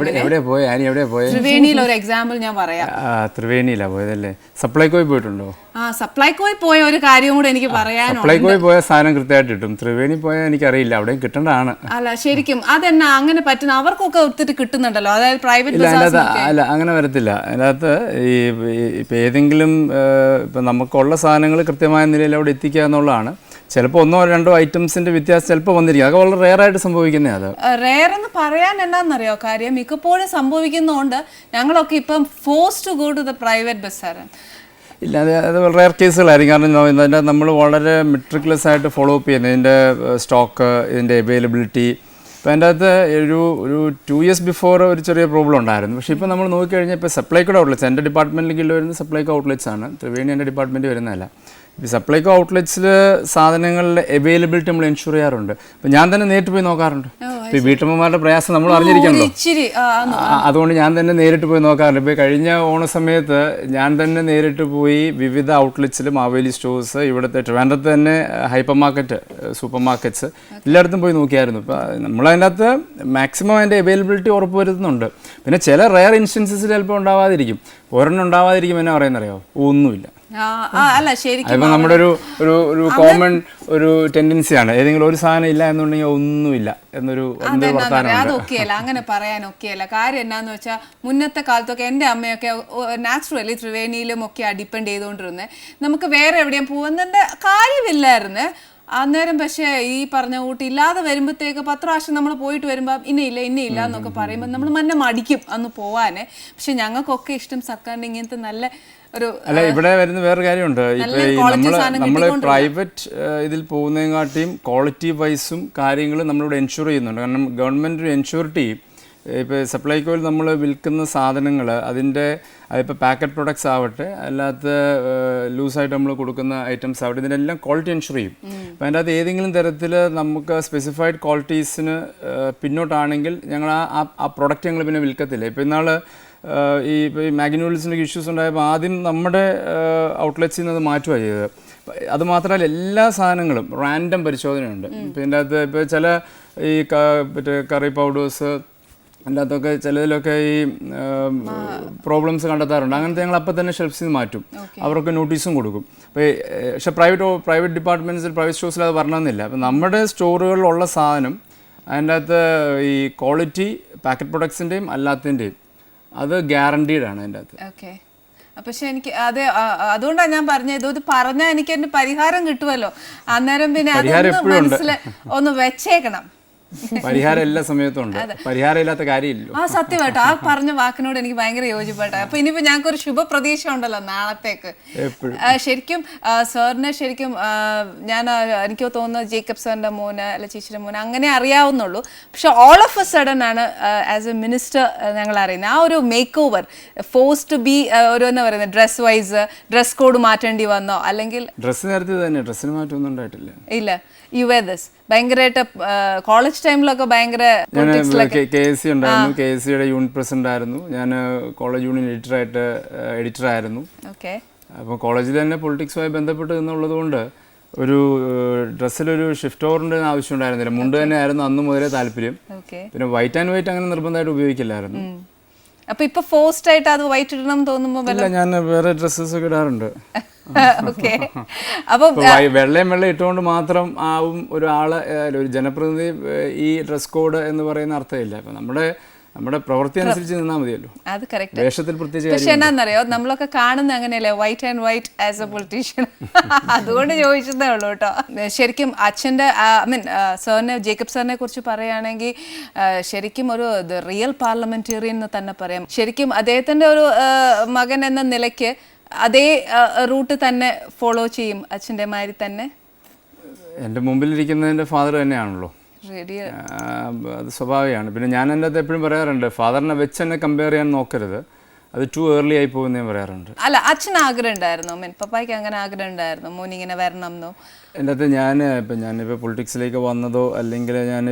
ത്രിവേണിയിൽ ഒരു എക്സാമ്പിൾ ഞാൻ പറയാം. ത്രിവേണിയിലാ പോയതല്ലേ? സപ്ലൈകോയിൽ പോയിട്ടുണ്ടോ? സപ്ലൈകോയിൽ പോയ ഒരു കാര്യം കൂടെ എനിക്ക് പറയാനുണ്ട്. സപ്ലൈകോയിൽ പോയ സാധനം കൃത്യമായിട്ട് കിട്ടും. ത്രിവേണി പോയാൽ എനിക്കറിയില്ല, അവിടെയും കിട്ടേണ്ടതാണ്. അല്ല ശരിക്കും അതെന്നാ അങ്ങനെ പറ്റുന്ന? അവർക്കൊക്കെ ഒത്തിരി കിട്ടുന്നുണ്ടല്ലോ, അതായത് പ്രൈവറ്റ്. അല്ല, അങ്ങനെ വരത്തില്ല. അതിനകത്ത് ഇപ്പം ഏതെങ്കിലും ഇപ്പം നമുക്കുള്ള സാധനങ്ങൾ കൃത്യമായ നിലയിൽ അവിടെ എത്തിക്കുക എന്നുള്ളതാണ്. ചിലപ്പോൾ ഒന്നോ രണ്ടോ ഐറ്റംസിന്റെ വ്യത്യാസം ചിലപ്പോൾ വന്നിരിക്കും. അതൊക്കെ വളരെ റെയർ ആയിട്ട് സംഭവിക്കുന്നേ. അത് റെയർ എന്ന് പറയാൻ എന്നാന്നറിയോ കാര്യം, മിക്കപ്പോഴും സംഭവിക്കുന്നതുകൊണ്ട് ഞങ്ങളൊക്കെ ഇപ്പം force to go to the private ബസ്സാണ്. ഇല്ല, അത് റെയർ കേസുകളായിരിക്കും. കാരണം ഇതിൻ്റെ നമ്മൾ വളരെ മെട്രിക്കുലസ് ആയിട്ട് ഫോളോ അപ്പ് ചെയ്യുന്നത്, ഇതിൻ്റെ സ്റ്റോക്ക്, ഇതിൻ്റെ അവൈലബിലിറ്റി. ഇപ്പോൾ അതിൻ്റെ അകത്ത് ഒരു 2 years ബിഫോർ ഒരു ചെറിയ പ്രോബ്ലം ഉണ്ടായിരുന്നു. പക്ഷേ ഇപ്പോൾ നമ്മൾ നോക്കിക്കഴിഞ്ഞാൽ ഇപ്പോൾ സപ്ലൈക്കോ ഔട്ട്ലെറ്റ്സ്, എൻ്റെ ഡിപ്പാർട്ട്മെൻറ്റിൽ വരുന്നത് സപ്ലൈക്കോ ഔട്ട്ലെറ്റ്സ് ആണ്. ത്രിവേണി എൻ്റെ ഡിപ്പാർട്ട്മെൻറ്റ് വരുന്നതല്ല. ഈ സപ്ലൈക്കോ ഔട്ട്ലെറ്റ്സിൽ സാധനങ്ങളുടെ അവൈലബിലിറ്റി നമ്മൾ എൻഷുർ ചെയ്യാറുണ്ട്. ഇപ്പം ഞാൻ തന്നെ നേരിട്ട് പോയി നോക്കാറുണ്ട്. ഇപ്പോൾ ഈ വീട്ടമ്മമാരുടെ പ്രയാസം നമ്മൾ അറിഞ്ഞിരിക്കണല്ലോ, അതുകൊണ്ട് ഞാൻ തന്നെ നേരിട്ട് പോയി നോക്കാറുണ്ട്. ഇപ്പോൾ കഴിഞ്ഞ ഓണസമയത്ത് ഞാൻ തന്നെ നേരിട്ട് പോയി വിവിധ ഔട്ട്ലെറ്റ്സിലും, മാവേലി സ്റ്റോഴ്സ്, ഇവിടുത്തെ ട്രിവാൻഡ്രത്ത് തന്നെ ഹൈപ്പർ മാർക്കറ്റ്, സൂപ്പർ മാർക്കറ്റ്സ് എല്ലായിടത്തും പോയി നോക്കിയായിരുന്നു. ഇപ്പോൾ നമ്മളതിനകത്ത് മാക്സിമം അതിൻ്റെ അവൈലബിലിറ്റി ഉറപ്പ് വരുത്തുന്നുണ്ട്. പിന്നെ ചില റെയർ ഇൻസ്റ്റൻസസ് ചിലപ്പോൾ ഉണ്ടാവാതിരിക്കും. ഒരെണ്ണം ഉണ്ടാവാതിരിക്കും എന്നാ പറയുന്നറിയോ, ഒന്നുമില്ല. അതിപ്പോൾ നമ്മുടെ ഒരു കോമൺ ഒരു ടെൻഡൻസിയാണ്, ഏതെങ്കിലും ഒരു സാധനം ഇല്ല എന്നുണ്ടെങ്കിൽ ഒന്നുമില്ല എന്നൊരു അതൊക്കെയല്ല, അങ്ങനെ പറയാനൊക്കെയല്ല. കാര്യം എന്നാന്ന് വെച്ചാൽ മുന്നത്തെ കാലത്തൊക്കെ എൻ്റെ അമ്മയൊക്കെ നാച്ചുറലി ത്രിവേണിയിലും ഒക്കെ ഡിപ്പെൻഡ് ചെയ്തുകൊണ്ടിരുന്നത്. നമുക്ക് വേറെ എവിടെയും പോകുന്നതിൻ്റെ കാര്യമില്ലായിരുന്നു. അന്നേരം പക്ഷേ ഈ പറഞ്ഞ കൂട്ടി ഇല്ലാതെ വരുമ്പോഴത്തേക്ക് 10 പ്രാവശ്യം നമ്മൾ പോയിട്ട് വരുമ്പോൾ ഇന്നയില്ല എന്നൊക്കെ പറയുമ്പോൾ നമ്മൾ മന്നെ മടിക്കും അന്ന് പോവാനെ. പക്ഷെ ഞങ്ങൾക്കൊക്കെ ഇഷ്ടം സർക്കാരിന്റെ ഇങ്ങനത്തെ നല്ല ഒരു അല്ല ഇവിടെ വരുന്ന വേറൊരു കാര്യമുണ്ട്. ഇപ്പൊ നമ്മൾ പ്രൈവറ്റ് ഇതിൽ പോകുന്നതിനെക്കാട്ടിയും ക്വാളിറ്റി വൈസും കാര്യങ്ങൾ നമ്മളിവിടെ എൻഷുർ ചെയ്യുന്നുണ്ട്. കാരണം ഗവൺമെന്റ് ഒരു എൻഷുറിറ്റി ഇപ്പോൾ സപ്ലൈകോയിൽ നമ്മൾ വിൽക്കുന്ന സാധനങ്ങൾ അതിൻ്റെ അതിപ്പോൾ പാക്കറ്റ് പ്രൊഡക്ട്സ് ആവട്ടെ അല്ലാത്ത ലൂസായിട്ട് നമ്മൾ കൊടുക്കുന്ന ഐറ്റംസ് ആവട്ടെ ഇതിനെല്ലാം ക്വാളിറ്റി എൻഷുർ ചെയ്യും. അപ്പോൾ അതിൻ്റെ അകത്ത് ഏതെങ്കിലും തരത്തിൽ നമുക്ക് സ്പെസിഫൈഡ് ക്വാളിറ്റീസിന് പിന്നോട്ടാണെങ്കിൽ ഞങ്ങൾ ആ പ്രൊഡക്റ്റ് ഞങ്ങൾ പിന്നെ വിൽക്കത്തില്ല. ഇപ്പോൾ ഇന്നാൾ ഇപ്പോൾ ഈ മാഗി നൂഡിൽസിൻ്റെ ഇഷ്യൂസ് ഉണ്ടായപ്പോൾ ആദ്യം നമ്മുടെ ഔട്ട്ലെറ്റ്സിൽ നിന്ന് അത് മാറ്റുകയാണ് ചെയ്തത്. അത് മാത്രമല്ല എല്ലാ സാധനങ്ങളും റാൻഡം പരിശോധനയുണ്ട്. ഇപ്പോൾ ഇതിൻ്റെ അകത്ത് ഇപ്പോൾ ചില ഈ മറ്റേ കറി പൗഡേഴ്സ് അതിനകത്തൊക്കെ ചിലതിലൊക്കെ ഈ പ്രോബ്ലംസ് കണ്ടെത്താറുണ്ട്. അങ്ങനത്തെ ഞങ്ങൾ അപ്പം തന്നെ ഷെൽഫ്സിൽ നിന്ന് മാറ്റും, അവർക്ക് നോട്ടീസും കൊടുക്കും. അപ്പോൾ പക്ഷേ പ്രൈവറ്റ് ഡിപ്പാർട്ട്മെൻറ്റ്സിൽ പ്രൈവറ്റ് സ്റ്റോഴ്സിൽ അത് വരണമെന്നില്ല. അപ്പം നമ്മുടെ സ്റ്റോറുകളിലുള്ള സാധനം അതിൻ്റെ അകത്ത് ഈ ക്വാളിറ്റി പാക്കറ്റ് പ്രൊഡക്ട്സിൻ്റെയും അല്ലാത്തതിൻ്റെയും അത് ഗ്യാരണ്ടീഡ് ആണ് അതിൻ്റെ അകത്ത്. പക്ഷെ എനിക്ക് അതെ അതുകൊണ്ടാണ് ഞാൻ പറഞ്ഞത് ഇത് പറഞ്ഞാൽ എനിക്ക് എൻ്റെ പരിഹാരം കിട്ടുമല്ലോ. അന്നേരം പിന്നെ മനസ്സിൽ ഒന്ന് വെച്ചേക്കണം. പരിഹാരം എല്ലാ സമയത്തും ഉണ്ട്, പരിഹാരം ഇല്ലാത്ത കാര്യമില്ലല്ലോ. സത്യമായിട്ടോ ആ പറഞ്ഞ വാക്കിനോട് എനിക്ക് ഭയങ്കര യോജിപ്പാട്ടോ. അപ്പൊ ഇനിയിപ്പോ ഞങ്ങൾക്ക് ഒരു ശുഭ പ്രതീക്ഷ ഉണ്ടല്ലോ നാളത്തേക്ക്. ശരിക്കും സാറിനെ ശരിക്കും ഞാൻ എനിക്ക് തോന്നുന്നു ജേക്കബ് സാറിന്റെ മോന് അല്ല ചേച്ചിയുടെ മോന് അങ്ങനെ അറിയാവുന്നുള്ളൂ. പക്ഷെ ഓൾ ഓഫ് എ സഡൻ ആണ് ആസ് എ മിനിസ്റ്റർ ഞങ്ങൾ അറിയുന്നത്. ആ ഒരു makeover force to be ഒരു എന്താ പറയുന്നത് ഡ്രസ് വൈസ് ഡ്രസ് കോഡ് മാറ്റേണ്ടി വന്നോ അല്ലെങ്കിൽ ഡ്രസ് നേരത്തെ തന്നെ ഡ്രസ്സിന് മാറ്റമൊന്നും ഉണ്ടായിട്ടില്ല. ഇല്ല യു വെയർ ദിസ് ഭയങ്കരമായിട്ട് കോളേജ് ടൈമിലൊക്കെ ഭയങ്കര KSC ഉണ്ടായിരുന്നു, KSCയുടെ യൂണിറ്റ് പ്രസിഡന്റ് ആയിരുന്നു ഞാൻ, കോളേജ് യൂണിയൻ എഡിറ്റർ ആയിരുന്നു. അപ്പോൾ കോളേജിൽ തന്നെ പൊളിറ്റിക്സുമായി ബന്ധപ്പെട്ട് എന്നുള്ളത് കൊണ്ട് ഒരു ഡ്രസ്സിലൊരു ഷിഫ്റ്റ് ഓവറിൻ്റെ ആവശ്യം ഉണ്ടായിരുന്നില്ല. മുണ്ട് തന്നെ ആയിരുന്നു അന്ന് മുതലേ താല്പര്യം. പിന്നെ വൈറ്റ് ആൻഡ് വൈറ്റ് അങ്ങനെ നിർബന്ധമായിട്ട് ഉപയോഗിക്കില്ലായിരുന്നു. അപ്പൊ ഇപ്പൊ ഫോഴ്സ്ഡ് ആയിട്ട് അത് വൈറ്റ് ഇടണം തോന്നുമ്പോ ഞാൻ വേറെ ഡ്രസ്സസ് ഒക്കെ ഇടാറുണ്ട്. അപ്പൊ വെള്ളയും വെള്ളം ഇട്ടുകൊണ്ട് മാത്രം ആവും ഒരാള് ഒരു ജനപ്രതിനിധി ഈ ഡ്രസ് കോഡ് എന്ന് പറയുന്ന അർത്ഥമില്ല. അപ്പൊ നമ്മുടെ പ്രവൃത്തി അനുസരിച്ച് നിന്നാൽ മതിയല്ലോ. അത് കറക്റ്റ്. വേഷത്തിൽ പ്രത്യേകിച്ച് പക്ഷെ എന്നാന്നറിയോ നമ്മളൊക്കെ കാണുന്ന അങ്ങനെയല്ലേ white and white as A politician. അതുകൊണ്ട് ചോദിച്ചതേ ഉള്ളൂ കേട്ടോ. ശരിക്കും അച്ഛൻ്റെ സാറിനെ ജേക്കബ് സാറിനെ കുറിച്ച് പറയുകയാണെങ്കിൽ ശരിക്കും ഒരു റിയൽ പാർലമെന്റേറിയൻ എന്ന് തന്നെ പറയാം. ശരിക്കും അദ്ദേഹത്തിൻ്റെ ഒരു മകൻ എന്ന നിലയ്ക്ക് അതേ റൂട്ട് തന്നെ ഫോളോ ചെയ്യും അച്ഛൻ്റെ മാതിരി തന്നെ. എൻ്റെ മുമ്പിലിരിക്കുന്നതിൻ്റെ ഫാദർ തന്നെയാണല്ലോ, അത് സ്വാഭാവികമാണ്. പിന്നെ ഞാൻ എൻ്റെ അകത്ത് എപ്പോഴും പറയാറുണ്ട് ഫാദറിനെ വെച്ച് തന്നെ കമ്പയർ ചെയ്യാൻ നോക്കരുത്, അത് ടു ഏർലി ആയി പോകുന്ന ഞാൻ പറയാറുണ്ട്. അല്ല അച്ഛന് ആഗ്രഹം ഉണ്ടായിരുന്നു, പപ്പായ്ക്ക് അങ്ങനെ ആഗ്രഹം ഉണ്ടായിരുന്നു മോനിങ്ങനെ വരണം എന്നോ? എൻ്റെ അകത്ത് ഞാനിപ്പോൾ പൊളിറ്റിക്സിലേക്ക് വന്നതോ അല്ലെങ്കിൽ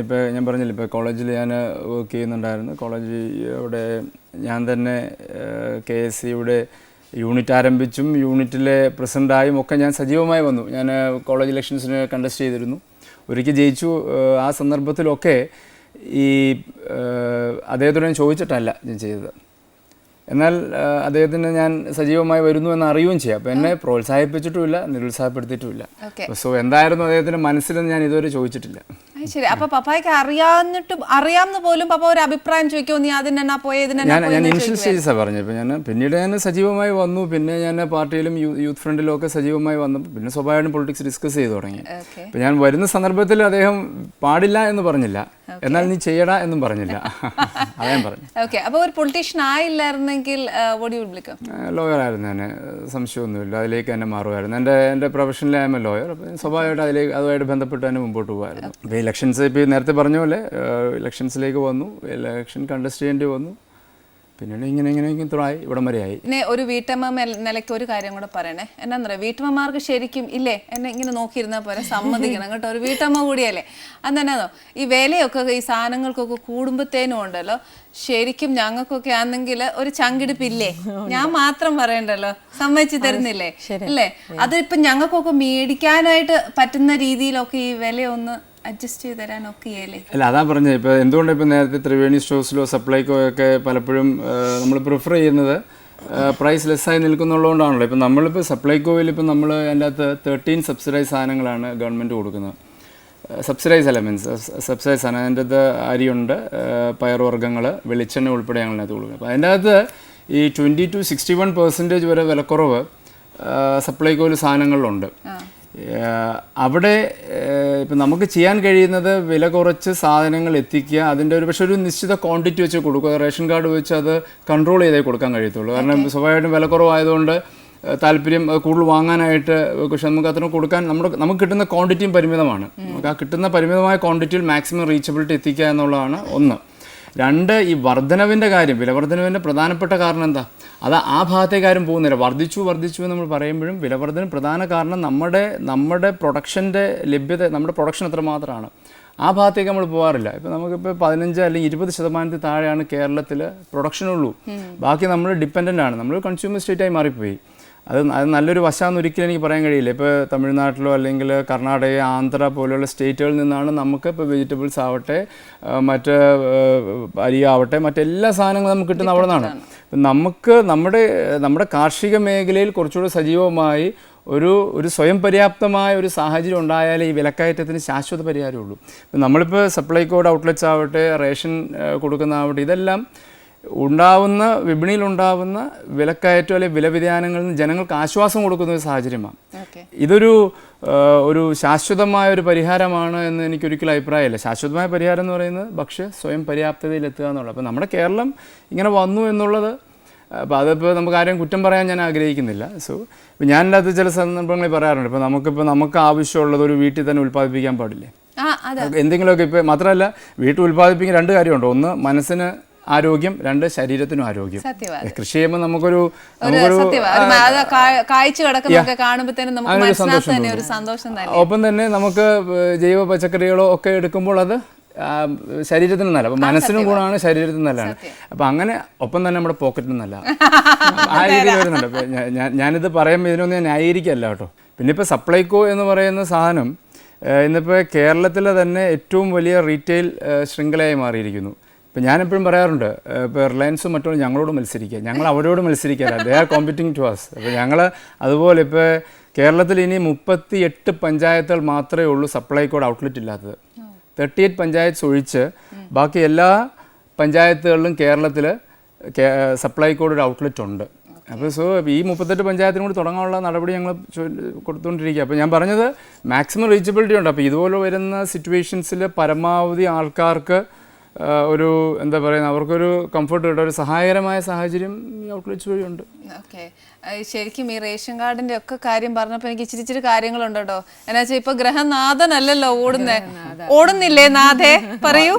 ഞാൻ പറഞ്ഞില്ല ഇപ്പോൾ കോളേജിൽ ഞാൻ വർക്ക് ചെയ്യുന്നുണ്ടായിരുന്നു. കോളേജിൽ ഇവിടെ ഞാൻ തന്നെ KSCയുടെ യൂണിറ്റ് ആരംഭിച്ചും യൂണിറ്റിലെ പ്രസിഡൻ്റായും ഒക്കെ ഞാൻ സജീവമായി വന്നു. ഞാൻ കോളേജ് ഇലക്ഷൻസിന് കണ്ടസ്റ്റ് ചെയ്തിരുന്നു, ഒരിക്കൽ ജയിച്ചു. ആ സന്ദർഭത്തിലൊക്കെ ഈ അദ്ദേഹത്തോട് ഞാൻ ചോദിച്ചിട്ടല്ല ഞാൻ ചെയ്തത്. എന്നാൽ അദ്ദേഹത്തിന് ഞാൻ സജീവമായി വരുന്നു എന്ന് അറിയുകയും ചെയ്യാം. അപ്പോൾ എന്നെ പ്രോത്സാഹിപ്പിച്ചിട്ടുമില്ല, നിരുത്സാഹപ്പെടുത്തിയിട്ടുമില്ല. സോ എന്തായിരുന്നു അദ്ദേഹത്തിൻ്റെ മനസ്സിലെന്ന് ഞാൻ ഇതുവരെ ചോദിച്ചിട്ടില്ല. ശരി. അപ്പൊ പപ്പായ്ക്ക് അറിയാമെന്ന് പോലും പപ്പ ഒരു അഭിപ്രായം ചോദിക്കുമോ നീ അതിനെന്നാ പോയ ഞാൻ ഇനിഷ്യൽ സ്റ്റേജസാണ് പറഞ്ഞത്. ഇപ്പോൾ പിന്നീട് ഞാൻ സജീവമായി വന്നു. പിന്നെ ഞാൻ പാർട്ടിയിലും യൂത്ത് ഫ്രണ്ടിലും ഒക്കെ സജീവമായി വന്നു. പിന്നെ സ്വാഭാവികമായിട്ടും പൊളിറ്റിക്സ് ഡിസ്കസ് ചെയ്തു തുടങ്ങി. അപ്പോൾ ഞാൻ വരുന്ന സന്ദർഭത്തിൽ അദ്ദേഹം പാടില്ല എന്ന് പറഞ്ഞില്ല, എന്നാൽ നീ ചെയ്യടാ എന്നും പറഞ്ഞില്ല. അദ്ദേഹം പറഞ്ഞു. ഓക്കെ. അപ്പോൾ ഒരു പൊളിറ്റീഷ്യൻ ആയില്ലായിരുന്നെങ്കിൽ ലോയർ ആയിരുന്നു ഞാൻ, സംശയമൊന്നുമില്ല. അതിലേക്ക് തന്നെ മാറുമായിരുന്നു. എൻ്റെ പ്രൊഫഷനിൽ ആയ ലോയർ. അപ്പം സ്വാഭാവികമായിട്ട് അതുമായിട്ട് ബന്ധപ്പെട്ട് തന്നെ മുമ്പോട്ട് പോകുമായിരുന്നു. ഇലക്ഷൻസ് ഇപ്പോൾ നേരത്തെ പറഞ്ഞ പോലെ ഇലക്ഷൻസിലേക്ക് വന്നു, ഇലക്ഷൻ കണ്ടസ്റ്റ് ചെയ്യേണ്ടി വന്നു. പിന്നീട് ഇങ്ങനെ തുണായി ഇവിടം വരെയായി. പിന്നെ ഒരു വീട്ടമ്മ നിലയ്ക്ക് ഒരു കാര്യം കൂടെ പറയണേ. എന്നാ വീട്ടമ്മമാർക്ക് ശരിക്കും ഇല്ലേ എന്നെ ഇങ്ങനെ നോക്കിയിരുന്നാൽ പോലെ സമ്മതിക്കണം കേട്ടോ, ഒരു വീട്ടമ്മ കൂടിയല്ലേ. അതെന്നാന്നോ ഈ വിലയൊക്കെ ഈ സാധനങ്ങൾക്കൊക്കെ കൂടുമ്പോഴത്തേനും ഉണ്ടല്ലോ ശരിക്കും ഞങ്ങൾക്കൊക്കെ ആണെങ്കിൽ ഒരു ചങ്കിടിപ്പില്ലേ, ഞാൻ മാത്രം പറയണ്ടല്ലോ, സമ്മതിച്ചു തരുന്നില്ലേ അല്ലേ? അതിപ്പം ഞങ്ങൾക്കൊക്കെ മേടിക്കാനായിട്ട് പറ്റുന്ന രീതിയിലൊക്കെ ഈ വിലയൊന്ന് അഡ്ജസ്റ്റ് ചെയ്ത് തരാനൊക്കെ അല്ല അതാ പറഞ്ഞത്. ഇപ്പോൾ എന്തുകൊണ്ട് ഇപ്പോൾ നേരത്തെ ത്രിവേണി സ്റ്റോഴ്സിലോ സപ്ലൈക്കോ ഒക്കെ പലപ്പോഴും നമ്മൾ പ്രിഫർ ചെയ്യുന്നത് പ്രൈസ് ലെസ്സായി നിൽക്കുന്നുള്ളതുകൊണ്ടാണല്ലോ. ഇപ്പം നമ്മളിപ്പോൾ സപ്ലൈക്കോയിൽ ഇപ്പം നമ്മൾ അതിൻ്റെ അകത്ത് 13 സബ്സിഡൈസ് സാധനങ്ങളാണ് ഗവൺമെൻറ് കൊടുക്കുന്നത്. സബ്സിഡൈസ് അല്ല, മീൻസ് സബ്സിഡൈസ് ആണ്. അതിൻ്റെ അകത്ത് അരിയുണ്ട്, പയറുവർഗ്ഗങ്ങൾ, വെളിച്ചെണ്ണ ഉൾപ്പെടെ ഞങ്ങളതിനകത്ത് കൊടുക്കുന്നത്. അപ്പോൾ അതിൻ്റെ അകത്ത് ഈ 20 to 61% വരെ വിലക്കുറവ് സപ്ലൈക്കോയിൽ സാധനങ്ങളിലുണ്ട്. അവിടെ ഇപ്പം നമുക്ക് ചെയ്യാൻ കഴിയുന്നത് വില കുറച്ച് സാധനങ്ങൾ എത്തിക്കുക, അതിൻ്റെ ഒരു പക്ഷേ ഒരു നിശ്ചിത ക്വാണ്ടിറ്റി വെച്ച് കൊടുക്കുക. റേഷൻ കാർഡ് വെച്ച് അത് കൺട്രോൾ ചെയ്തേ കൊടുക്കാൻ കഴിയത്തുള്ളൂ. കാരണം സ്വാഭാവികമായിട്ടും വില കുറവായതുകൊണ്ട് താല്പര്യം കൂടുതൽ വാങ്ങാനായിട്ട്, പക്ഷെ നമുക്ക് അത്ര കൊടുക്കാൻ നമുക്ക് കിട്ടുന്ന ക്വാണ്ടിറ്റിയും പരിമിതമാണ്. നമുക്ക് ആ കിട്ടുന്ന പരിമിതമായ ക്വാണ്ടിറ്റിയിൽ മാക്സിമം റീച്ചബിലിറ്റി എത്തിക്കുക എന്നുള്ളതാണ് ഒന്ന്. രണ്ട്, ഈ വർധനവിൻ്റെ കാര്യം, വിലവർധനവിൻ്റെ പ്രധാനപ്പെട്ട കാരണം എന്താ? അത് ആ ഭാഗത്തേക്ക് ആരും പോകുന്നില്ല. വർദ്ധിച്ചു എന്ന് നമ്മൾ പറയുമ്പോഴും വിലവർധന പ്രധാന കാരണം നമ്മുടെ പ്രൊഡക്ഷൻ്റെ ലഭ്യത, നമ്മുടെ പ്രൊഡക്ഷൻ എത്രമാത്രമാണ്, ആ ഭാഗത്തേക്ക് നമ്മൾ പോകാറില്ല. ഇപ്പോൾ നമുക്കിപ്പോൾ 15 അല്ലെങ്കിൽ 20% താഴെയാണ് കേരളത്തിൽ പ്രൊഡക്ഷനുള്ളൂ. ബാക്കി നമ്മൾ ഡിപ്പെൻഡൻ്റ് ആണ്, നമ്മൾ കൺസ്യൂമർ സ്റ്റേറ്റായി മാറിപ്പോയി. അത് നല്ലൊരു വശമാണെന്ന് ഒരിക്കലും എനിക്ക് പറയാൻ കഴിയില്ല. ഇപ്പോൾ തമിഴ്നാട്ടിലോ അല്ലെങ്കിൽ കർണാടക, ആന്ധ്ര പോലെയുള്ള സ്റ്റേറ്റുകളിൽ നിന്നാണ് നമുക്ക് ഇപ്പോൾ വെജിറ്റബിൾസ് ആവട്ടെ, മറ്റ് അരി ആവട്ടെ, മറ്റെല്ലാ സാധനങ്ങളും നമുക്ക് കിട്ടുന്ന അവിടെ നിന്നാണ്. നമുക്ക് നമ്മുടെ കാർഷിക മേഖലയിൽ കുറച്ചുകൂടി സജീവമായി ഒരു സ്വയം പര്യാപ്തമായ ഒരു സാഹചര്യം ഉണ്ടായാലേ ഈ വിലക്കയറ്റത്തിന് ശാശ്വത പരിഹാരമുള്ളൂ. ഇപ്പം നമ്മളിപ്പോൾ സപ്ലൈകോഡ് ഔട്ട്ലെറ്റ്സ് ആവട്ടെ, റേഷൻ കൊടുക്കുന്നതാവട്ടെ, ഇതെല്ലാം വിപണിയിലുണ്ടാവുന്ന വിലക്കയറ്റം അല്ലെങ്കിൽ വില വ്യതിയാനങ്ങളിൽ നിന്ന് ജനങ്ങൾക്ക് ആശ്വാസം കൊടുക്കുന്ന ഒരു സാഹചര്യമാണ്. ഇതൊരു ശാശ്വതമായ ഒരു പരിഹാരമാണ് എന്ന് എനിക്കൊരിക്കലും അഭിപ്രായമില്ല. ശാശ്വതമായ പരിഹാരം എന്ന് പറയുന്നത് ഭക്ഷ്യ സ്വയം പര്യാപ്തതയിൽ എത്തുക എന്നുള്ളത്. അപ്പോൾ നമ്മുടെ കേരളം ഇങ്ങനെ വന്നു എന്നുള്ളത്, അപ്പോൾ അതിപ്പോൾ നമുക്ക് ആരെയും കുറ്റം പറയാൻ ഞാൻ ആഗ്രഹിക്കുന്നില്ല. സോ ഇപ്പോൾ ഞാൻ അതിനകത്ത് ചില സന്ദർഭങ്ങളിൽ പറയാറുണ്ട്, ഇപ്പോൾ നമുക്ക് ആവശ്യമുള്ളത് ഒരു വീട്ടിൽ തന്നെ ഉൽപ്പാദിപ്പിക്കാൻ പാടില്ലേ, എന്തെങ്കിലുമൊക്കെ. ഇപ്പോൾ മാത്രമല്ല, വീട്ടിൽ ഉൽപ്പാദിപ്പിക്കുന്ന രണ്ട് കാര്യമുണ്ട്. ഒന്ന്, മനസ്സിന് ആരോഗ്യം, രണ്ട്, ശരീരത്തിനും ആരോഗ്യം. കൃഷി ചെയ്യുമ്പോൾ നമുക്കൊരു സന്തോഷം. ഒപ്പം തന്നെ നമുക്ക് ജൈവ പച്ചക്കറികളോ ഒക്കെ എടുക്കുമ്പോൾ അത് ശരീരത്തിന് നല്ല, അപ്പം മനസ്സിനും ഗുണമാണ്, ശരീരത്തിന് നല്ലതാണ്. അപ്പം അങ്ങനെ ഒപ്പം തന്നെ നമ്മുടെ പോക്കറ്റിനും നല്ല ആ രീതിയിൽ വരുന്നുണ്ട്. അപ്പം ഞാനിത് പറയുമ്പോൾ ഇതിനൊന്നും ഞാൻ ന്യായീകരിക്കല്ല കേട്ടോ. പിന്നെ ഇപ്പോൾ സപ്ലൈകോ എന്ന് പറയുന്ന സാധനം ഇന്നിപ്പോൾ കേരളത്തിലെ തന്നെ ഏറ്റവും വലിയ റീറ്റെയിൽ ശൃംഖലയായി മാറിയിരിക്കുന്നു. ഇപ്പം ഞാനെപ്പോഴും പറയാറുണ്ട്, ഇപ്പോൾ റിലയൻസും മറ്റും ഞങ്ങളോട് മത്സരിക്കുക, ഞങ്ങൾ അവരോട് മത്സരിക്കാറില്ല. They are competing to us. അപ്പോൾ ഞങ്ങൾ അതുപോലെ ഇപ്പോൾ കേരളത്തിൽ ഇനി 38 പഞ്ചായത്തുകൾ മാത്രമേ ഉള്ളൂ സപ്ലൈകോഡ് ഔട്ട്ലെറ്റ് ഇല്ലാത്തത്. 38 പഞ്ചായത്ത് ഒഴിച്ച് ബാക്കി എല്ലാ പഞ്ചായത്തുകളിലും കേരളത്തിൽ സപ്ലൈകോഡ് ഒരു ഔട്ട്ലെറ്റ് ഉണ്ട്. അപ്പോൾ ഈ 38 പഞ്ചായത്തിനും കൂടി തുടങ്ങാനുള്ള നടപടി ഞങ്ങൾ കൊടുത്തുകൊണ്ടിരിക്കുക. അപ്പോൾ ഞാൻ പറഞ്ഞത് മാക്സിമം റീച്ചബിലിറ്റി ഉണ്ട്. അപ്പോൾ ഇതുപോലെ വരുന്ന സിറ്റുവേഷൻസിൽ പരമാവധി ആൾക്കാർക്ക് ഒരു എന്താ പറയുക, അവർക്കൊരു കംഫർട്ട് കിട്ടുക, ഒരു സഹായകരമായ സാഹചര്യം ഈ ഔട്ട്ലെറ്റ്സ് വഴിയുണ്ട്. ഓക്കെ, ശരിക്കും ഈ റേഷൻ കാർഡിന്റെ ഒക്കെ കാര്യം പറഞ്ഞപ്പോൾ എനിക്ക് ഇച്ചിരി കാര്യങ്ങളുണ്ട് കേട്ടോ. എന്നാ വെച്ചാൽ ഇപ്പൊ ഗ്രഹനാഥനല്ലല്ലോ ഓടുന്നില്ലേ നാഥേ, പറയൂ.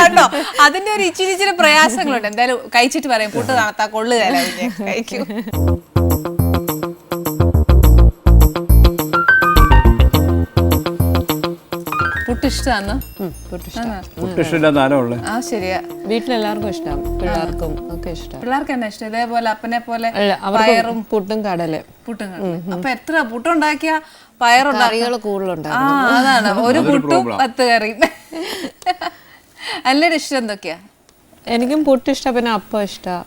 കണ്ടോ, അതിന്റെ ഒരു ഇച്ചിരി പ്രയാസങ്ങളുണ്ട്. എന്തായാലും കഴിച്ചിട്ട് പറയാം, പുട്ട് നടത്താ കൊള്ളുകയല്ല, കഴിക്കൂ. ശരിയാ, വീട്ടിലെല്ലാവർക്കും ഇഷ്ടം, പിള്ളേർക്കും ഒക്കെ ഇഷ്ടം. പിള്ളേർക്ക് തന്നെ ഇഷ്ടം. ഇതേപോലെ അപ്പനെ പോലെ പയറും പുട്ടും കടലയും. അപ്പൊ എത്ര പുട്ടുണ്ടാക്കിയ പയറുണ്ടാക്കികൾ കൂടുതലുണ്ടാകും. അതാണ്, ഒരു പുട്ടും 10 കറിയും. എല്ലാവരും ഇഷ്ടം എന്തൊക്കെയാ? എനിക്കും പുട്ട് ഇഷ്ടം, പിന്നെ അപ്പം ഇഷ്ടം.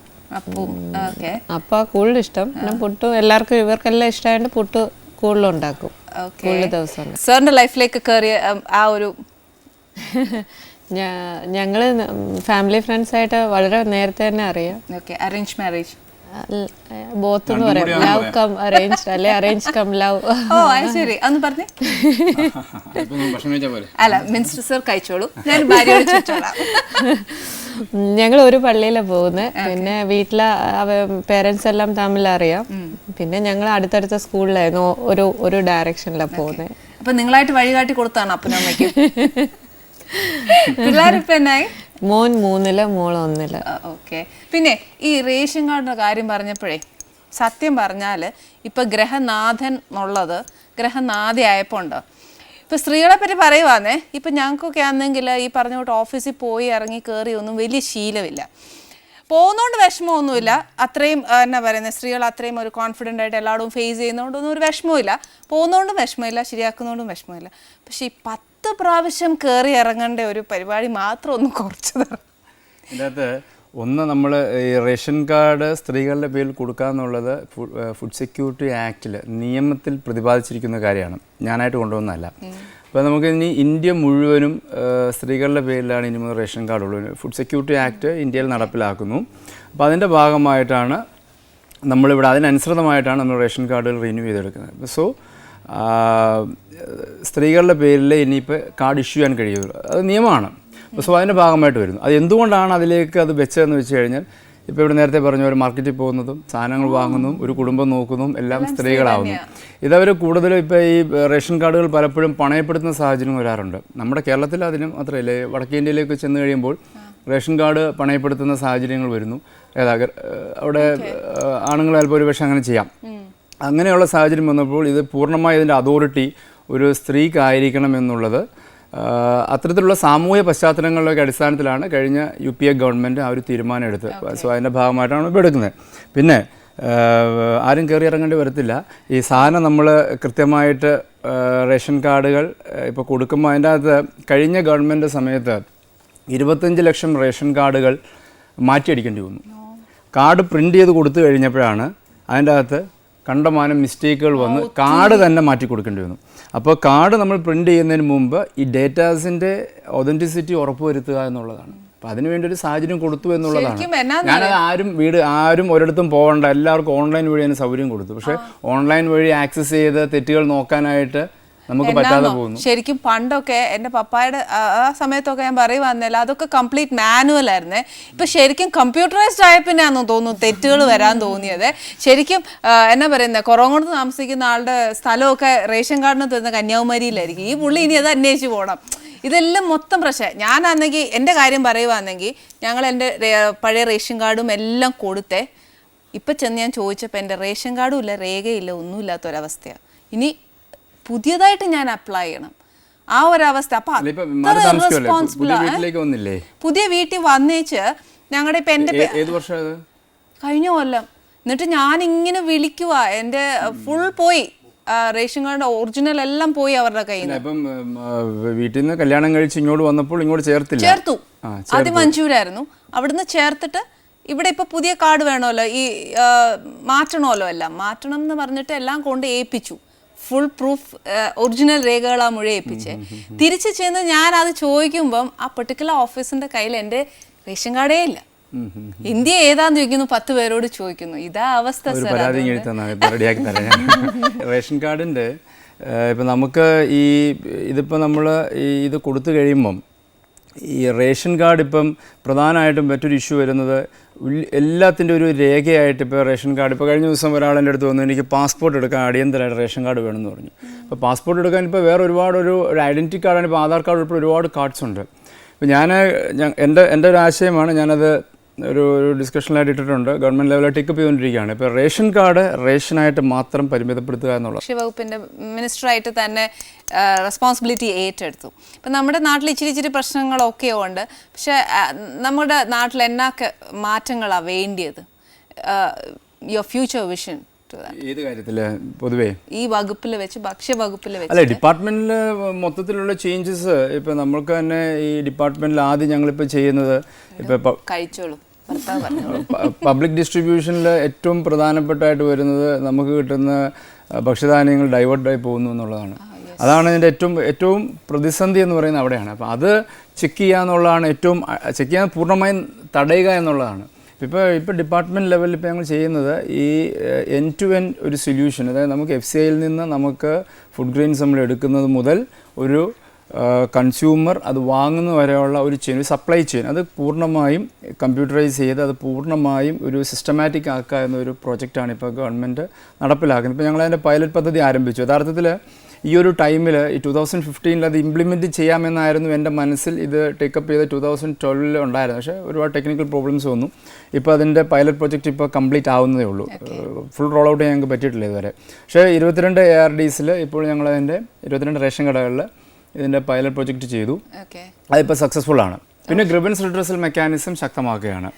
അപ്പം കൂടുതൽ ഇഷ്ടം. പിന്നെ പുട്ടും എല്ലാവർക്കും ഇവർക്കെല്ലാം ഇഷ്ടമായിട്ട് പുട്ട് കൂടുതലുണ്ടാക്കും ദിവസം. സാറിന്റെ ലൈഫിലേക്ക് കയറിയ ആ ഒരു ഞങ്ങള് ഫാമിലി ഫ്രണ്ട്സ് ആയിട്ട് വളരെ നേരത്തെ തന്നെ അറിയാം. അറേഞ്ച് മാരേജ് ബോത്ത് എന്ന് പറയാം, ലവ് കം അറേഞ്ച് അല്ലെ അറേഞ്ച് കം ലവ്. ഓ ശരി, അന്ന് പറഞ്ഞേ. അല്ല, മിനിസ്റ്റർ സർ കഴിച്ചോളൂ, ഞാൻ ഭാര്യയോട് ചോദിച്ചോളാം. ഞങ്ങൾ ഒരു പള്ളിയിലാണ് പോകുന്നത്. പിന്നെ വീട്ടിലെ പേരൻസ് എല്ലാം തമ്മിൽ അറിയാം. പിന്നെ ഞങ്ങൾ അടുത്തടുത്ത സ്കൂളിലായിരുന്നു, ഒരു ഡയറക്ഷനിലാണ് പോകുന്നത്. അപ്പൊ നിങ്ങളായിട്ട് വഴികാട്ടി കൊടുത്താണ് അപ്പനും അമ്മയ്ക്കും? പിള്ളേരിപ്പോ എന്നായി? മോൻ 3-ല്, മോൾ 1-ല്. ഓക്കെ. പിന്നെ ഈ റേഷൻ കാർഡിന്റെ കാര്യം പറഞ്ഞപ്പോഴേ, സത്യം പറഞ്ഞാല് ഇപ്പൊ ഗ്രഹനാഥൻ എന്നുള്ളത് ഗ്രഹനാഥയായപ്പോ ഉണ്ട്. ഇപ്പം സ്ത്രീകളെ പറ്റി പറയുവാന്നേ, ഇപ്പം ഞങ്ങൾക്കൊക്കെ ആണെങ്കിൽ ഈ പറഞ്ഞ തൊട്ട് ഓഫീസിൽ പോയി ഇറങ്ങി കയറി ഒന്നും വലിയ ശീലമില്ല. പോകുന്നതുകൊണ്ട് വിഷമമൊന്നുമില്ല, അത്രയും എന്നാ പറയുന്നത്, സ്ത്രീകൾ അത്രയും ഒരു കോൺഫിഡൻ്റ് ആയിട്ട് എല്ലായിടവും ഫേസ് ചെയ്യുന്നതുകൊണ്ടൊന്നും ഒരു വിഷമമില്ല. പോകുന്നതുകൊണ്ടും വിഷമമില്ല, ശരിയാക്കുന്നതുകൊണ്ടും വിഷമമില്ല. പക്ഷേ ഈ 10 പ്രാവശ്യം കയറി ഇറങ്ങേണ്ട ഒരു പരിപാടി മാത്രം ഒന്ന് കുറച്ച് തരണം. ഇതിനകത്ത് ഒന്ന്, നമ്മൾ ഈ റേഷൻ കാർഡ് സ്ത്രീകളുടെ പേരിൽ കൊടുക്കുക എന്നുള്ളത് ഫുഡ് സെക്യൂരിറ്റി ആക്റ്റിൽ നിയമത്തിൽ പ്രതിപാദിച്ചിരിക്കുന്ന കാര്യമാണ്, ഞാനായിട്ട് കൊണ്ടുവന്നതല്ല. അപ്പോൾ നമുക്ക് ഇനി ഇന്ത്യ മുഴുവനും സ്ത്രീകളുടെ പേരിലാണ് ഇനി മുതൽ റേഷൻ കാർഡ് ഉള്ളത്. ഫുഡ് സെക്യൂരിറ്റി ആക്ട് ഇന്ത്യയിൽ നടപ്പിലാക്കുന്നു. അപ്പോൾ അതിൻ്റെ ഭാഗമായിട്ടാണ് നമ്മളിവിടെ, അതിനനുസൃതമായിട്ടാണ് നമ്മൾ റേഷൻ കാർഡുകൾ റിന്യൂ ചെയ്തെടുക്കുന്നത്. സോ സ്ത്രീകളുടെ പേരിൽ ഇനിയിപ്പോൾ കാർഡ് ഇഷ്യൂ ചെയ്യാൻ കഴിയുള്ളൂ. അത് നിയമമാണ്. സോ അതിൻ്റെ ഭാഗമായിട്ട് വരുന്നു. അത് എന്തുകൊണ്ടാണ് അതിലേക്ക് അത് വെച്ചതെന്ന് വെച്ച് കഴിഞ്ഞാൽ ഇപ്പോൾ ഇവിടെ നേരത്തെ പറഞ്ഞ ഒരു മാർക്കറ്റിൽ പോകുന്നതും സാധനങ്ങൾ വാങ്ങുന്നതും ഒരു കുടുംബം നോക്കുന്നതും എല്ലാം സ്ത്രീകളാവുന്നു. ഇതവർ കൂടുതലും ഇപ്പോൾ ഈ റേഷൻ കാർഡുകൾ പലപ്പോഴും പണയപ്പെടുത്തുന്ന സാഹചര്യം വരാറുണ്ട്. നമ്മുടെ കേരളത്തിൽ അതിനും മാത്രമല്ല, വടക്കേ ഇന്ത്യയിലേക്ക് ചെന്ന് കഴിയുമ്പോൾ റേഷൻ കാർഡ് പണയപ്പെടുത്തുന്ന സാഹചര്യങ്ങൾ വരുന്നു. അവിടെ ആണുങ്ങൾ ചിലപ്പോൾ ഒരു പക്ഷേ അങ്ങനെ ചെയ്യാം. അങ്ങനെയുള്ള സാഹചര്യം വന്നപ്പോൾ ഇത് പൂർണ്ണമായി ഇതിൻ്റെ അതോറിറ്റി ഒരു സ്ത്രീക്കായിരിക്കണം എന്നുള്ളത് അത്തരത്തിലുള്ള സാമൂഹ്യ പശ്ചാത്തലങ്ങളിലൊക്കെ അടിസ്ഥാനത്തിലാണ് കഴിഞ്ഞ UPA ഗവൺമെൻറ് ആ ഒരു തീരുമാനം എടുത്തത്. സോ അതിൻ്റെ ഭാഗമായിട്ടാണ് ഇപ്പോൾ എടുക്കുന്നത്. പിന്നെ ആരും കയറി ഇറങ്ങേണ്ടി വരത്തില്ല. ഈ സാധനം നമ്മൾ കൃത്യമായിട്ട് റേഷൻ കാർഡുകൾ ഇപ്പോൾ കൊടുക്കുമ്പോൾ അതിൻ്റെ അകത്ത് കഴിഞ്ഞ ഗവൺമെൻറ് സമയത്ത് 25 ലക്ഷം റേഷൻ കാർഡുകൾ മാറ്റിയടിക്കേണ്ടി വന്നു. കാർഡ് പ്രിൻ്റ് ചെയ്ത് കൊടുത്തു കഴിഞ്ഞപ്പോഴാണ് അതിൻ്റെ അകത്ത് കണ്ടമാനം മിസ്റ്റേക്കുകൾ വന്ന് കാർഡ് തന്നെ മാറ്റി കൊടുക്കേണ്ടി വന്നു. അപ്പോൾ കാർഡ് നമ്മൾ പ്രിൻ്റ് ചെയ്യുന്നതിന് മുമ്പ് ഈ ഡേറ്റാസിൻ്റെ ഒതൻറ്റിസിറ്റി ഉറപ്പുവരുത്തുക എന്നുള്ളതാണ്. അപ്പോൾ അതിനുവേണ്ടി ഒരു സാഹചര്യം കൊടുത്തു എന്നുള്ളതാണ്. ഞാനത് ആരും ഒരിടത്തും പോകണ്ട, എല്ലാവർക്കും ഓൺലൈൻ വഴി അതിന് സൗകര്യം കൊടുത്തു. പക്ഷേ ഓൺലൈൻ വഴി ആക്സസ് ചെയ്ത് തെറ്റുകൾ നോക്കാനായിട്ട് നമുക്ക് പറ്റാതെ പോകുന്നു. ശരിക്കും പണ്ടൊക്കെ എൻ്റെ പപ്പായുടെ ആ സമയത്തൊക്കെ ഞാൻ പറയുവാന്നല്ല, അതൊക്കെ കംപ്ലീറ്റ് മാനുവൽ ആയിരുന്നേ. ഇപ്പം ശരിക്കും കമ്പ്യൂട്ടറൈസ്ഡ് ആയപ്പിന്നാന്ന് തോന്നുന്നു തെറ്റുകൾ വരാൻ തോന്നിയത്. ശരിക്കും എന്നാ പറയുന്നത്, കുറവങ്ങോട്ട് താമസിക്കുന്ന ആളുടെ സ്ഥലമൊക്കെ റേഷൻ കാർഡിന് തരുന്ന കന്യാകുമാരിയിലായിരിക്കും. ഈ പുള്ളി ഇനി അത് അന്വേഷിച്ച് പോകണം. ഇതെല്ലാം മൊത്തം പ്രശ്നം. ഞാനാണെങ്കിൽ എൻ്റെ കാര്യം പറയുവാണെങ്കിൽ ഞങ്ങൾ എൻ്റെ പഴയ റേഷൻ കാർഡും എല്ലാം കൊടുത്തേ. ഇപ്പം ചെന്ന് ഞാൻ ചോദിച്ചപ്പോൾ എൻ്റെ റേഷൻ കാർഡും ഇല്ല, രേഖയില്ല, ഒന്നുമില്ലാത്തൊരവസ്ഥയാണ്. ഇനി പുതിയതായിട്ട് ഞാൻ അപ്ലൈ ചെയ്യണം. ആ ഒരവസ്ഥ. അപ്പൊ പുതിയ വീട്ടിൽ വന്നേച്ച് ഞങ്ങളുടെ ഇപ്പൊ എന്റെ കഴിഞ്ഞ കൊല്ലം. എന്നിട്ട് ഞാൻ ഇങ്ങനെ വിളിക്കുക, എന്റെ ഫുൾ പോയി, റേഷൻ കാർഡ് ഒറിജിനൽ എല്ലാം പോയി അവരുടെ കയ്യിൽ നിന്ന്. വീട്ടിൽ നിന്ന് കല്യാണം കഴിച്ച് ഇങ്ങോട്ട് വന്നപ്പോൾ ഇങ്ങോട്ട് ചേർത്തു. ആദ്യം മഞ്ചൂരായിരുന്നു, അവിടുന്ന് ചേർത്തിട്ട് ഇവിടെ ഇപ്പൊ പുതിയ കാർഡ് വേണമല്ലോ, ഈ മാറ്റണമല്ലോ, എല്ലാം മാറ്റണം എന്ന് പറഞ്ഞിട്ട് എല്ലാം കൊണ്ട് ഏൽപ്പിച്ചു. ഫുൾ പ്രൂഫ് ഒറിജിനൽ രേഖകളാ മുഴുവൻ ഏൽപ്പിച്ചേ. തിരിച്ചു ചെന്ന് ഞാൻ അത് ചോദിക്കുമ്പം ആ പെർട്ടിക്കുലർ ഓഫീസിന്റെ കയ്യിൽ എൻ്റെ റേഷൻ കാർഡേ ഇല്ല. ഇന്ത്യ ഏതാന്ന് ചോദിക്കുന്നു, 10 പേരോട് ചോദിക്കുന്നു. ഇതാ അവസ്ഥ. റേഷൻ കാർഡിൻ്റെ ഇപ്പം നമുക്ക് ഇതിപ്പോൾ നമ്മൾ ഇത് കൊടുത്തു കഴിയുമ്പം ഈ റേഷൻ കാർഡ് ഇപ്പം പ്രധാനമായിട്ടും മറ്റൊരു ഇഷ്യൂ വരുന്നത് എല്ലാത്തിൻ്റെ ഒരു രേഖയായിട്ട്. ഇപ്പോൾ റേഷൻ കാർഡ് ഇപ്പോൾ കഴിഞ്ഞ ദിവസം ഒരാളെൻ്റെ അടുത്ത് വന്നു, എനിക്ക് പാസ്പോർട്ട് എടുക്കാൻ അടിയന്തരമായിട്ട് റേഷൻ കാർഡ് വേണമെന്ന് പറഞ്ഞു. അപ്പോൾ പാസ്പോർട്ട് എടുക്കാൻ ഇപ്പോൾ വേറെ ഒരുപാട് ഒരു ഐഡൻറ്റിറ്റി കാർഡാണ്. ഇപ്പോൾ ആധാർ കാർഡ് ഉൾപ്പെടെ ഒരുപാട് കാർഡ്സ് ഉണ്ട്. ഇപ്പോൾ എൻ്റെ ഒരു ആശയമാണ്, ഞാനത് ഒരു ഡിസ്കഷനിലായിട്ട് ഇട്ടിട്ടുണ്ട്, ഗവൺമെൻറ് ലെവലിൽ ടേക്കപ്പ് ചെയ്തുകൊണ്ടിരിക്കുകയാണ്. ഇപ്പോൾ റേഷൻ കാർഡ് റേഷനായിട്ട് മാത്രം പരിമിതപ്പെടുത്തുക എന്നുള്ളത് ഭക്ഷ്യവകുപ്പിൻ്റെ മിനിസ്റ്ററായിട്ട് തന്നെ റെസ്പോൺസിബിലിറ്റി ഏറ്റെടുത്തു. ഇപ്പം നമ്മുടെ നാട്ടിൽ ഇച്ചിരി പ്രശ്നങ്ങളൊക്കെ ഉണ്ട്. പക്ഷെ നമ്മുടെ നാട്ടിൽ എന്നൊക്കെ മാറ്റങ്ങളാണ് വേണ്ടിയത്? യുവർ ഫ്യൂച്ചർ വിഷൻ ഏത് കാര്യത്തിൽ പൊതുവേ ഈ വകുപ്പിൽ വെച്ച്, ഭക്ഷ്യവകുപ്പിൽ വെച്ച്? അല്ല, ഡിപ്പാർട്ട്മെൻറ്റിൽ മൊത്തത്തിലുള്ള ചേഞ്ചസ് ഇപ്പോൾ നമ്മൾക്ക് തന്നെ ഈ ഡിപ്പാർട്ട്മെൻറ്റിൽ ആദ്യം ഞങ്ങളിപ്പോൾ ചെയ്യുന്നത് ഇപ്പോൾ കഴിച്ചോളൂ പബ്ലിക് ഡിസ്ട്രിബ്യൂഷനിൽ ഏറ്റവും പ്രധാനപ്പെട്ടായിട്ട് വരുന്നത് നമുക്ക് കിട്ടുന്ന ഭക്ഷ്യധാന്യങ്ങൾ ഡൈവേർട്ടായി പോകുന്നു എന്നുള്ളതാണ്. അതാണ് ഇതിൻ്റെ ഏറ്റവും പ്രതിസന്ധി എന്ന് പറയുന്നത് അവിടെയാണ്. അപ്പോൾ അത് ചെക്ക് ചെയ്യുക എന്നുള്ളതാണ് ചെക്ക് ചെയ്യാൻ പൂർണ്ണമായും തടയുക എന്നുള്ളതാണ്. ഇപ്പോൾ ഡിപ്പാർട്ട്മെൻറ്റ് ലെവലിൽ ഇപ്പോൾ ഞങ്ങൾ ചെയ്യുന്നത് ഈ എൻഡ് ടു എൻഡ് ഒരു സൊല്യൂഷൻ, അതായത് നമുക്ക് FCIയിൽ നിന്ന് നമുക്ക് ഫുഡ് ഗ്രെയിൻസ് നമ്മൾ എടുക്കുന്നത് മുതൽ ഒരു കൺസ്യൂമർ അത് വാങ്ങുന്ന വരെയുള്ള ഒരു ചെയിൻ, ഒരു സപ്ലൈ ചെയിൻ, അത് പൂർണ്ണമായും കമ്പ്യൂട്ടറൈസ് ചെയ്ത് അത് പൂർണ്ണമായും ഒരു സിസ്റ്റമാറ്റിക് ആക്കുക എന്നൊരു പ്രോജക്റ്റാണ് ഇപ്പോൾ ഗവൺമെൻറ് നടപ്പിലാക്കുന്നത്. ഇപ്പോൾ ഞങ്ങളതിൻ്റെ പൈലറ്റ് പദ്ധതി ആരംഭിച്ചു. യഥാർത്ഥത്തിൽ ഈ ഒരു ടൈമിൽ ഈ 2015 അത് ഇംപ്ലിമെൻറ്റ് ചെയ്യാമെന്നായിരുന്നു എൻ്റെ മനസ്സിൽ. ഇത് ടേക്കപ്പ് ചെയ്ത് 2012 ഉണ്ടായിരുന്നു. പക്ഷേ ഒരുപാട് ടെക്നിക്കൽ പ്രോബ്ലംസ് വന്നു. ഇപ്പോൾ അതിൻ്റെ പൈലറ്റ് പ്രോജക്റ്റ് ഇപ്പോൾ കംപ്ലീറ്റ് ആവുന്നതേ ഉള്ളൂ. ഫുൾ റോൾ ഔട്ട് ഞങ്ങൾക്ക് പറ്റിയിട്ടില്ല ഇതുവരെ. പക്ഷേ 22 ARDസിൽ ഇപ്പോൾ ഞങ്ങളതിൻ്റെ 22 റേഷൻ കടകളിൽ ഇതിൻ്റെ പൈലറ്റ് പ്രോജക്റ്റ് ചെയ്തു. അതിപ്പോൾ സക്സസ്ഫുൾ ആണ്. പിന്നെ ഗ്രിവൻസ് റിഡ്രസൽ മെക്കാനിസം ശക്തമാക്കുകയാണ്.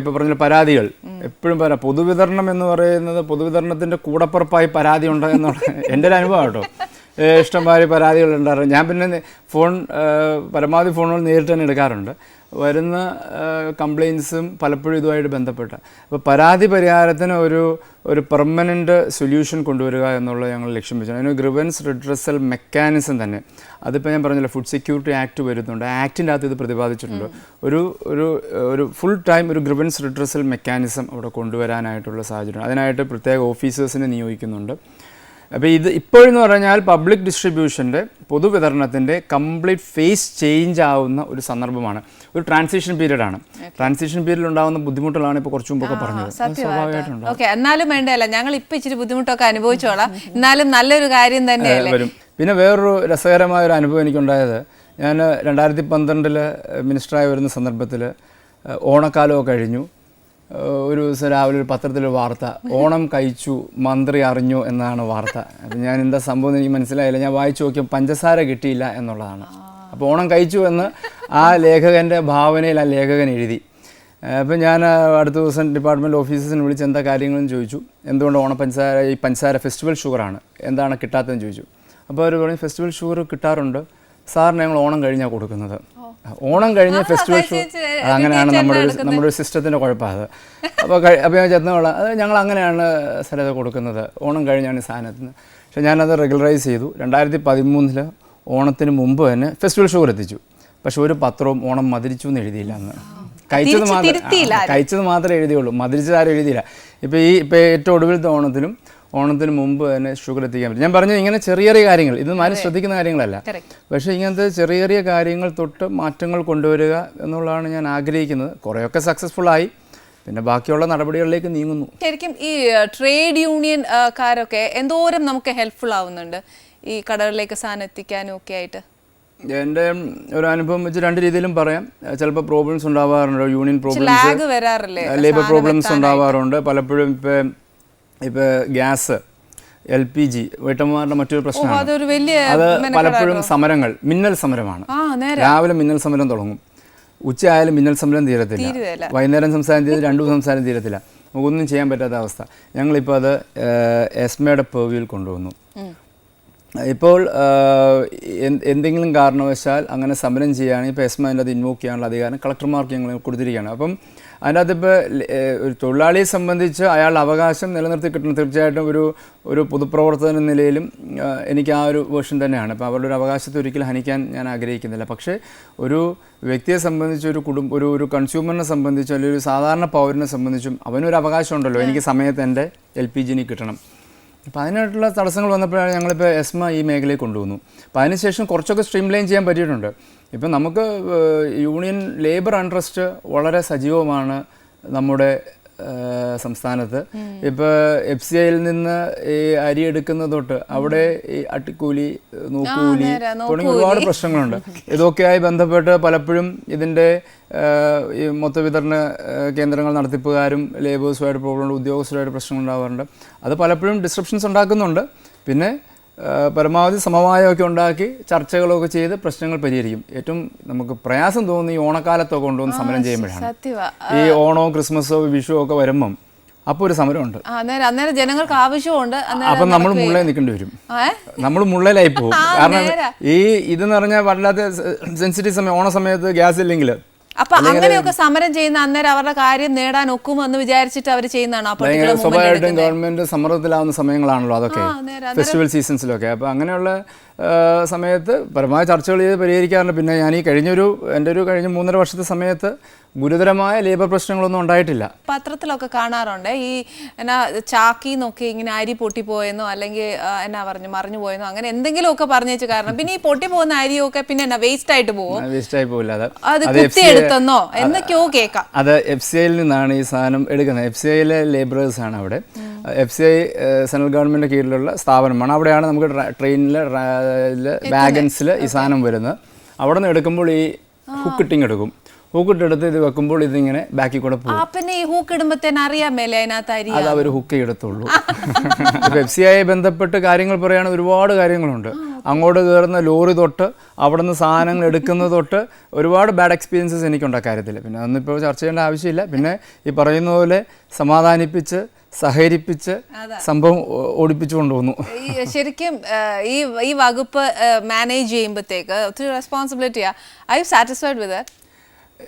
ഇപ്പോൾ പറഞ്ഞ പരാതികൾ എപ്പോഴും പൊതുവിതരണം എന്ന് പറയുന്നത്, പൊതുവിതരണത്തിൻ്റെ കൂടപ്പുറപ്പായി പരാതി ഉണ്ട് എന്നുള്ള എൻ്റെ ഒരു അനുഭവം കേട്ടോ. ഇഷ്ടംമാതിരി പരാതികൾ ഉണ്ടായിരുന്നു. ഞാൻ പിന്നെ പരമാവധി ഫോണുകൾ നേരിട്ട് തന്നെ എടുക്കാറുണ്ട്. വരുന്ന കംപ്ലയിൻസും പലപ്പോഴും ഇതുമായിട്ട് ബന്ധപ്പെട്ട. അപ്പോൾ പരാതി പരിഹാരത്തിന് ഒരു പെർമനൻറ്റ് സൊല്യൂഷൻ കൊണ്ടുവരിക എന്നുള്ളത് ഞങ്ങൾ ലക്ഷ്യം വെച്ചു. അതിന് ഗ്രിവൻസ് റിഡ്രസൽ മെക്കാനിസം തന്നെ, അതിപ്പോൾ ഞാൻ പറഞ്ഞല്ലോ, ഫുഡ് സെക്യൂരിറ്റി ആക്ട് വരുന്നുണ്ട്. ആക്ടിൻ്റെ അകത്ത് ഇത് പ്രതിപാദിച്ചിട്ടുണ്ട്. ഒരു ഫുൾ ടൈം ഒരു ഗ്രിവൻസ് റിഡ്രസൽ മെക്കാനിസം അവിടെ കൊണ്ടുവരാനായിട്ടുള്ള സാഹചര്യം. അതിനായിട്ട് പ്രത്യേക ഓഫീസേഴ്സിനെ നിയോഗിക്കുന്നുണ്ട്. അപ്പോൾ ഇത് ഇപ്പോഴെന്ന് പറഞ്ഞാൽ പബ്ലിക് ഡിസ്ട്രിബ്യൂഷൻ്റെ പൊതുവിതരണത്തിൻ്റെ കംപ്ലീറ്റ് ഫേസ് ചേഞ്ച് ആവുന്ന ഒരു സന്ദർഭമാണ്, ഒരു ട്രാൻസിഷൻ പീരീഡാണ്. ട്രാൻസിഷൻ പീരീഡിൽ ഉണ്ടാകുന്ന ബുദ്ധിമുട്ടുകളാണ് ഇപ്പോൾ കുറച്ച് മുമ്പൊക്കെ പറഞ്ഞത്. സ്വാഭാവികമായിട്ടുണ്ട്. ഓക്കെ, എന്നാലും വേണ്ടല്ല, ഞങ്ങൾ ഇപ്പം ഇച്ചിരി ബുദ്ധിമുട്ടൊക്കെ അനുഭവിച്ചോളാം, എന്നാലും നല്ലൊരു കാര്യം തന്നെയല്ലേ വരും. പിന്നെ വേറൊരു രസകരമായ ഒരു അനുഭവം എനിക്കുണ്ടായത്, ഞാൻ 2012 മിനിസ്റ്ററായി വരുന്ന സന്ദർഭത്തിൽ ഓണക്കാലമൊക്കെ കഴിഞ്ഞു. ഒരു ദിവസം രാവിലെ ഒരു പത്രത്തിലൊരു വാർത്ത, ഓണം കഴിച്ചു മന്ത്രി അറിഞ്ഞു എന്നാണ് വാർത്ത. അപ്പം ഞാൻ എന്താ സംഭവം എന്ന് എനിക്ക് മനസ്സിലായില്ല. ഞാൻ വായിച്ചു നോക്കിയപ്പോൾ പഞ്ചസാര കിട്ടിയില്ല എന്നുള്ളതാണ്. അപ്പോൾ ഓണം കഴിച്ചു എന്ന് ആ ലേഖകൻ്റെ ഭാവനയിൽ ആ ലേഖകൻ എഴുതി. അപ്പം ഞാൻ അടുത്ത ദിവസം ഡിപ്പാർട്ട്മെൻറ്റ് ഓഫീസേഴ്സിനെ വിളിച്ച് എന്താ കാര്യങ്ങളെന്ന് ചോദിച്ചു. എന്തുകൊണ്ട് ഈ പഞ്ചസാര ഫെസ്റ്റിവൽ ഷുഗറാണ്, എന്താണ് കിട്ടാത്തതെന്ന് ചോദിച്ചു. അപ്പോൾ അവർ പറഞ്ഞു ഫെസ്റ്റിവൽ ഷുഗർ കിട്ടാറുണ്ട് സാറിന്, ഞങ്ങൾ ഓണം കഴിഞ്ഞാണ് കൊടുക്കുന്നത്. ഓണം കഴിഞ്ഞ് ഫെസ്റ്റിവൽ ഷുഗർ അങ്ങനെയാണ് നമ്മുടെ ഒരു സിസ്റ്റത്തിൻ്റെ കുഴപ്പമാണ് അത്. അപ്പോൾ ഞാൻ ചെന്നോളാം, അത് ഞങ്ങൾ അങ്ങനെയാണ് സ്ഥലത്ത് കൊടുക്കുന്നത്, ഓണം കഴിഞ്ഞാണ് ഈ സാധനത്തിന്. പക്ഷേ ഞാനത് റെഗുലറൈസ് ചെയ്തു. 2013 ഓണത്തിന് മുമ്പ് തന്നെ ഫെസ്റ്റിവൽ ഷുഗർ എത്തിച്ചു. പക്ഷെ ഒരു പത്രവും ഓണം മധുരിച്ചു എന്ന് എഴുതിയില്ല അന്ന്. കഴിച്ചത് മാത്രമേ എഴുതിയുള്ളൂ, മധുരിച്ചതാരും എഴുതിയില്ല. ഇപ്പോൾ ഏറ്റവും ഒടുവിലത്തെ ഓണത്തിന് മുമ്പ് തന്നെ ഷുഗർ എത്തിക്കാൻ പറ്റും. ഞാൻ പറഞ്ഞു ഇങ്ങനെ ചെറിയ ചെറിയ കാര്യങ്ങൾ, ഇതൊന്നും ആരും ശ്രദ്ധിക്കുന്ന കാര്യങ്ങളല്ല, പക്ഷേ ഇങ്ങനത്തെ ചെറിയ ചെറിയ കാര്യങ്ങൾ തൊട്ട് മാറ്റങ്ങൾ കൊണ്ടുവരിക എന്നുള്ളതാണ് ഞാൻ ആഗ്രഹിക്കുന്നത്. കുറേയൊക്കെ സക്സസ്ഫുൾ ആയി, പിന്നെ ബാക്കിയുള്ള നടപടികളിലേക്ക് നീങ്ങുന്നു. ശരിക്കും ഈ ട്രേഡ് യൂണിയൻ കാരൊക്കെ എന്തോരം നമുക്ക് ഹെൽപ്ഫുൾ ആവുന്നുണ്ട് ഈ കടകളിലേക്ക് സാധനം എത്തിക്കാനും ഒക്കെ ആയിട്ട്? എൻ്റെ ഒരു അനുഭവം വെച്ച് രണ്ട് രീതിയിലും പറയാം. ചിലപ്പോൾ പ്രോബ്ലംസ് ഉണ്ടാവാറുണ്ട്, യൂണിയൻ പ്രോബ്ലംസ്, ലേബർ പ്രോബ്ലംസ് ഉണ്ടാവാറുണ്ട്. പലപ്പോഴും ഇപ്പോൾ ഗ്യാസ്, LPG വീട്ടമ്മമാരുടെ മറ്റൊരു പ്രശ്നമാണ്. അത് പലപ്പോഴും സമരങ്ങൾ, മിന്നൽ സമരമാണ്. രാവിലെ മിന്നൽ സമരം തുടങ്ങും, ഉച്ചയായാലും മിന്നൽ സമരം തീരത്തില്ല, വൈകുന്നേരം സംസാരം തീരത്തില്ല, 2 ദിവസം സംസാരം തീരത്തില്ല, നമുക്കൊന്നും ചെയ്യാൻ പറ്റാത്ത അവസ്ഥ. ഞങ്ങളിപ്പോൾ അത് എസ്മയുടെ പെർവ്യൂവിൽ കൊണ്ടുവന്നു. ഇപ്പോൾ എന്തെങ്കിലും കാരണവശാൽ അങ്ങനെ സമരം ചെയ്യുകയാണെങ്കിൽ ഇപ്പോൾ എസ്മ അതിൻ്റെ അത് ഇൻവോക്ക് ചെയ്യാനുള്ള അധികാരം കളക്ടർമാർക്ക് ഞങ്ങൾ കൊടുത്തിരിക്കുകയാണ്. അപ്പം അതിനകത്ത് ഇപ്പോൾ ഒരു തൊഴിലാളിയെ സംബന്ധിച്ച് അയാളുടെ അവകാശം നിലനിർത്തി കിട്ടണം. തീർച്ചയായിട്ടും ഒരു പൊതുപ്രവർത്തകൻ എന്ന നിലയിലും എനിക്ക് ആ ഒരു വേർഷൻ തന്നെയാണ്. അപ്പോൾ അവരുടെ ഒരു അവകാശത്തെ ഒരിക്കലും ഹനിക്കാൻ ഞാൻ ആഗ്രഹിക്കുന്നില്ല. പക്ഷേ ഒരു വ്യക്തിയെ സംബന്ധിച്ച്, ഒരു കൺസ്യൂമറിനെ സംബന്ധിച്ചും അല്ലെങ്കിൽ ഒരു സാധാരണ പൗരനെ സംബന്ധിച്ചും അവനൊരു അവകാശം ഉണ്ടല്ലോ, എനിക്ക് സമയത്ത് എൻ്റെ LPG കിട്ടണം. അപ്പോൾ അതിനായിട്ടുള്ള തടസ്സങ്ങൾ വന്നപ്പോഴാണ് ഞങ്ങളിപ്പോൾ എസ്മ ഈ മേഖലയിൽ കൊണ്ടുവന്നു. അപ്പോൾ അതിനുശേഷം കുറച്ചൊക്കെ സ്ട്രീം ലൈൻ ചെയ്യാൻ പറ്റിയിട്ടുണ്ട്. ഇപ്പം നമുക്ക് യൂണിയൻ ലേബർ അൺട്രസ്റ്റ് വളരെ സജീവമാണ് നമ്മുടെ സംസ്ഥാനത്ത്. ഇപ്പോൾ FCIയിൽ നിന്ന് ഈ അരി എടുക്കുന്നത് തൊട്ട് അവിടെ ഈ അട്ടിക്കൂലി, നോക്കൂലി തുടങ്ങിയ ഒരുപാട് പ്രശ്നങ്ങളുണ്ട്. ഇതൊക്കെയായി ബന്ധപ്പെട്ട് പലപ്പോഴും ഇതിൻ്റെ ഈ മൊത്തവിതരണ കേന്ദ്രങ്ങൾ നടത്തിപ്പുകാരും ലേബേഴ്സുമായിട്ട് പ്രോബ്ലം, ഉദ്യോഗസ്ഥരുമായിട്ട് പ്രശ്നങ്ങൾ ഉണ്ടാവാറുണ്ട്. അത് പലപ്പോഴും ഡിസ്ട്രപ്ഷൻസ് ഉണ്ടാക്കുന്നുണ്ട്. പിന്നെ പരമാവധി സമവായമൊക്കെ ഉണ്ടാക്കി ചർച്ചകളൊക്കെ ചെയ്ത് പ്രശ്നങ്ങൾ പരിഹരിക്കും. ഏറ്റവും നമുക്ക് പ്രയാസം തോന്നുന്ന ഈ ഓണക്കാലത്തൊക്കെ കൊണ്ടുവന്ന് സമരം ചെയ്യുമ്പോഴാണ്. ഈ ഓണമോ ക്രിസ്മസോ വിഷുവോ ഒക്കെ വരുമ്പം അപ്പോൾ ഒരു സമരമുണ്ട്. അന്നേരം ജനങ്ങൾക്ക് ആവശ്യമുണ്ട്. അപ്പം നമ്മൾ മുള്ളേ നിൽക്കേണ്ടി വരും, നമ്മൾ മുള്ളയിലായി പോകും. കാരണം ഇതെന്ന് പറഞ്ഞാൽ വല്ലാത്ത സെൻസിറ്റീവ് സമയം, ഓണ സമയത്ത് ഗ്യാസ് ഇല്ലെങ്കിൽ. അപ്പൊ അങ്ങനെയൊക്കെ സമരം ചെയ്യുന്ന അന്നേരം അവരുടെ കാര്യം നേടാൻ ഒക്കുമെന്ന് വിചാരിച്ചിട്ട് അവർ ചെയ്യുന്നതാണോ? സ്വാഭാവികമായിട്ടും ഗവൺമെന്റ് സമ്മർദ്ദത്തിലാവുന്ന സമയങ്ങളാണല്ലോ അതൊക്കെ, ഫെസ്റ്റിവൽ സീസൺസിലൊക്കെ. അപ്പോൾ അങ്ങനെയുള്ള സമയത്ത് പരമാവധി ചർച്ചകൾ ചെയ്ത് പരിഹരിക്കാറുണ്ട്. പിന്നെ ഞാൻ കഴിഞ്ഞ 3.5 വർഷത്തെ സമയത്ത് ഗുരുതരമായ ലേബർ പ്രശ്നങ്ങളൊന്നും ഉണ്ടായിട്ടില്ല. പത്രത്തിലൊക്കെ കാണാറുണ്ട് ഈ ചാക്കിന്നൊക്കെ ഇങ്ങനെ അരി പൊട്ടിപ്പോയെന്നോ അല്ലെങ്കിൽ മറിഞ്ഞു പോയെന്നോ അങ്ങനെ എന്തെങ്കിലുമൊക്കെ പറഞ്ഞേച്ച്. കാരണം പിന്നെ ഈ പൊട്ടിപ്പോകുന്ന അരിയൊക്കെ പിന്നെ വേസ്റ്റ് ആയിട്ട് പോകും, അത് കുത്തിയെടുത്തെന്നോ എന്നൊക്കെയോ കേൾക്കാം. അത് FCIയിൽ നിന്നാണ് ഈ സാധനം എടുക്കുന്നത്. FCIയിലെ ലേബറേഴ്സ് ആണ് അവിടെ. FCI സെൻട്രൽ ഗവൺമെൻറ് കീഴിലുള്ള സ്ഥാപനമാണ്. അവിടെയാണ് നമുക്ക് ട്രെയിനിൽ വാഗൻസിൽ ഈ സാധനം വരുന്നത്. അവിടെ നിന്ന് എടുക്കുമ്പോൾ ഈ ഹുക്കിട്ടിങ് എടുക്കും. ഹൂക്കിട്ടെടുത്ത് ഇത് വെക്കുമ്പോൾ ഇതിങ്ങനെ ബാക്കിൽ കൂടെ പോകും. പിന്നെ ഈ ഹൂക്ക് ഇടുമ്പോഴത്തേന് അറിയാൻ മേലെ അതിനകത്ത് അരി, അത് അവർ ഹുക്ക് എടുത്തുള്ളൂ. ഇപ്പോൾ FCI ബന്ധപ്പെട്ട് കാര്യങ്ങൾ പറയുകയാണെങ്കിൽ ഒരുപാട് കാര്യങ്ങളുണ്ട്. അങ്ങോട്ട് കയറുന്ന ലോറി തൊട്ട് അവിടെ നിന്ന് സാധനങ്ങൾ എടുക്കുന്നത് തൊട്ട് ഒരുപാട് ബാഡ് എക്സ്പീരിയൻസസ് എനിക്കുണ്ട് കാര്യത്തിൽ. പിന്നെ അതൊന്നും ഇപ്പോൾ ചർച്ച ചെയ്യേണ്ട ആവശ്യമില്ല. പിന്നെ ഈ പറയുന്ന പോലെ സമാധാനിപ്പിച്ച് സഹകരിപ്പിച്ച് സംഭവം ഓടിപ്പിച്ചു കൊണ്ടുവന്നു. ശരിക്കും ഈ വകുപ്പ് മാനേജ് ചെയ്യുമ്പോഴത്തേക്ക് ഒത്തിരി റെസ്പോൺസിബിലിറ്റിയാ. I you satisfied with that?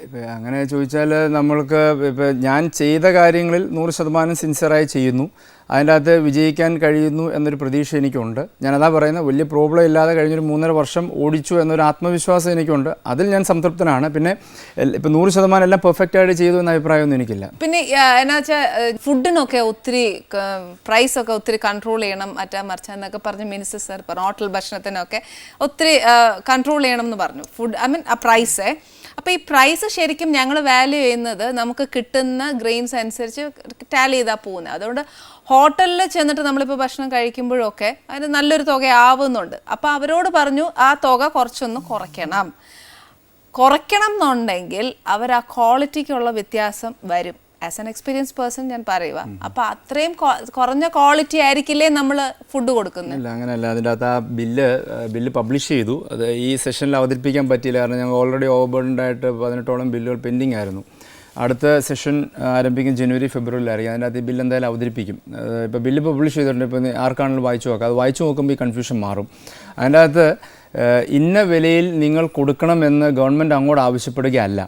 ഇപ്പം അങ്ങനെ ചോദിച്ചാൽ നമ്മൾക്ക് ഇപ്പം ഞാൻ ചെയ്ത കാര്യങ്ങളിൽ 100% സിൻസിയറായി ചെയ്യുന്നു. അതിൻ്റെ അകത്ത് വിജയിക്കാൻ കഴിയുന്നു എന്നൊരു പ്രതീക്ഷ എനിക്കുണ്ട്. ഞാനതാ പറയുന്നത്, വലിയ പ്രോബ്ലം ഇല്ലാതെ കഴിഞ്ഞൊരു 3.5 വർഷം ഓടിച്ചു എന്നൊരു ആത്മവിശ്വാസം എനിക്കുണ്ട്. അതിൽ ഞാൻ സംതൃപ്തനാണ്. പിന്നെ ഇപ്പം 100% എല്ലാം പെർഫെക്റ്റായിട്ട് ചെയ്തു എന്ന അഭിപ്രായമൊന്നും എനിക്കില്ല. പിന്നെ എന്നാ വെച്ചാൽ ഫുഡിനൊക്കെ ഒത്തിരി പ്രൈസൊക്കെ ഒത്തിരി കൺട്രോൾ ചെയ്യണം മറിച്ച എന്നൊക്കെ പറഞ്ഞ് മിനിസ്റ്റർ സാർ പറഞ്ഞു. ഹോട്ടൽ ഭക്ഷണത്തിനൊക്കെ ഒത്തിരി കൺട്രോൾ ചെയ്യണം എന്ന് പറഞ്ഞു. ഫുഡ് ഐ മീൻ ആ പ്രൈസേ. അപ്പോൾ ഈ പ്രൈസ് ശരിക്കും ഞങ്ങൾ വാല്യൂ ചെയ്യുന്നത് നമുക്ക് കിട്ടുന്ന ഗ്രെയിൻസ് അനുസരിച്ച് ടാലി ചെയ്താൽ പോകുന്നത്. അതുകൊണ്ട് ഹോട്ടലിൽ ചെന്നിട്ട് നമ്മളിപ്പോൾ ഭക്ഷണം കഴിക്കുമ്പോഴൊക്കെ അതിന് നല്ലൊരു തുക ആവുന്നുണ്ട്. അപ്പോൾ അവരോട് പറഞ്ഞു ആ തുക കുറച്ചൊന്ന് കുറയ്ക്കണം എന്നുണ്ടെങ്കിൽ അവർ ആ ക്വാളിറ്റിക്കുള്ള വ്യത്യാസം വരും. ആസ് ആൻ എക്സ്പീരിയൻസ് പേഴ്സൺ ഞാൻ പറയുക. അപ്പോൾ അത്രയും കുറഞ്ഞ ക്വാളിറ്റി ആയിരിക്കില്ലേ നമ്മൾ ഫുഡ് കൊടുക്കുന്നത്? അല്ല, അങ്ങനെയല്ല. അതിൻ്റെ അകത്ത് ആ ബില്ല് പബ്ലിഷ് ചെയ്തു. അത് ഈ സെഷനിൽ അവതരിപ്പിക്കാൻ പറ്റിയില്ല. കാരണം ഞങ്ങൾ ഓൾറെഡി ഓവർബേർഡായിട്ട് 18ഓളം ബില്ലുകൾ പെൻഡിങ് ആയിരുന്നു. അടുത്ത സെഷൻ ആരംഭിക്കും ജനുവരി ഫെബ്രുവരിയിലായിരിക്കും. അതിൻ്റെ അകത്ത് ഈ ബില്ല് എന്തായാലും അവതരിപ്പിക്കും. ഇപ്പോൾ ബില്ല് പബ്ലിഷ് ചെയ്തിട്ടുണ്ട്. ഇപ്പോൾ ആർക്കാണെങ്കിലും വായിച്ചു നോക്കാം. അത് വായിച്ചു നോക്കുമ്പോൾ ഈ കൺഫ്യൂഷൻ മാറും. അതിൻ്റെ അകത്ത് ഇന്ന വിലയിൽ നിങ്ങൾ കൊടുക്കണമെന്ന് ഗവൺമെൻറ് അങ്ങോട്ട് ആവശ്യപ്പെടുകയല്ല.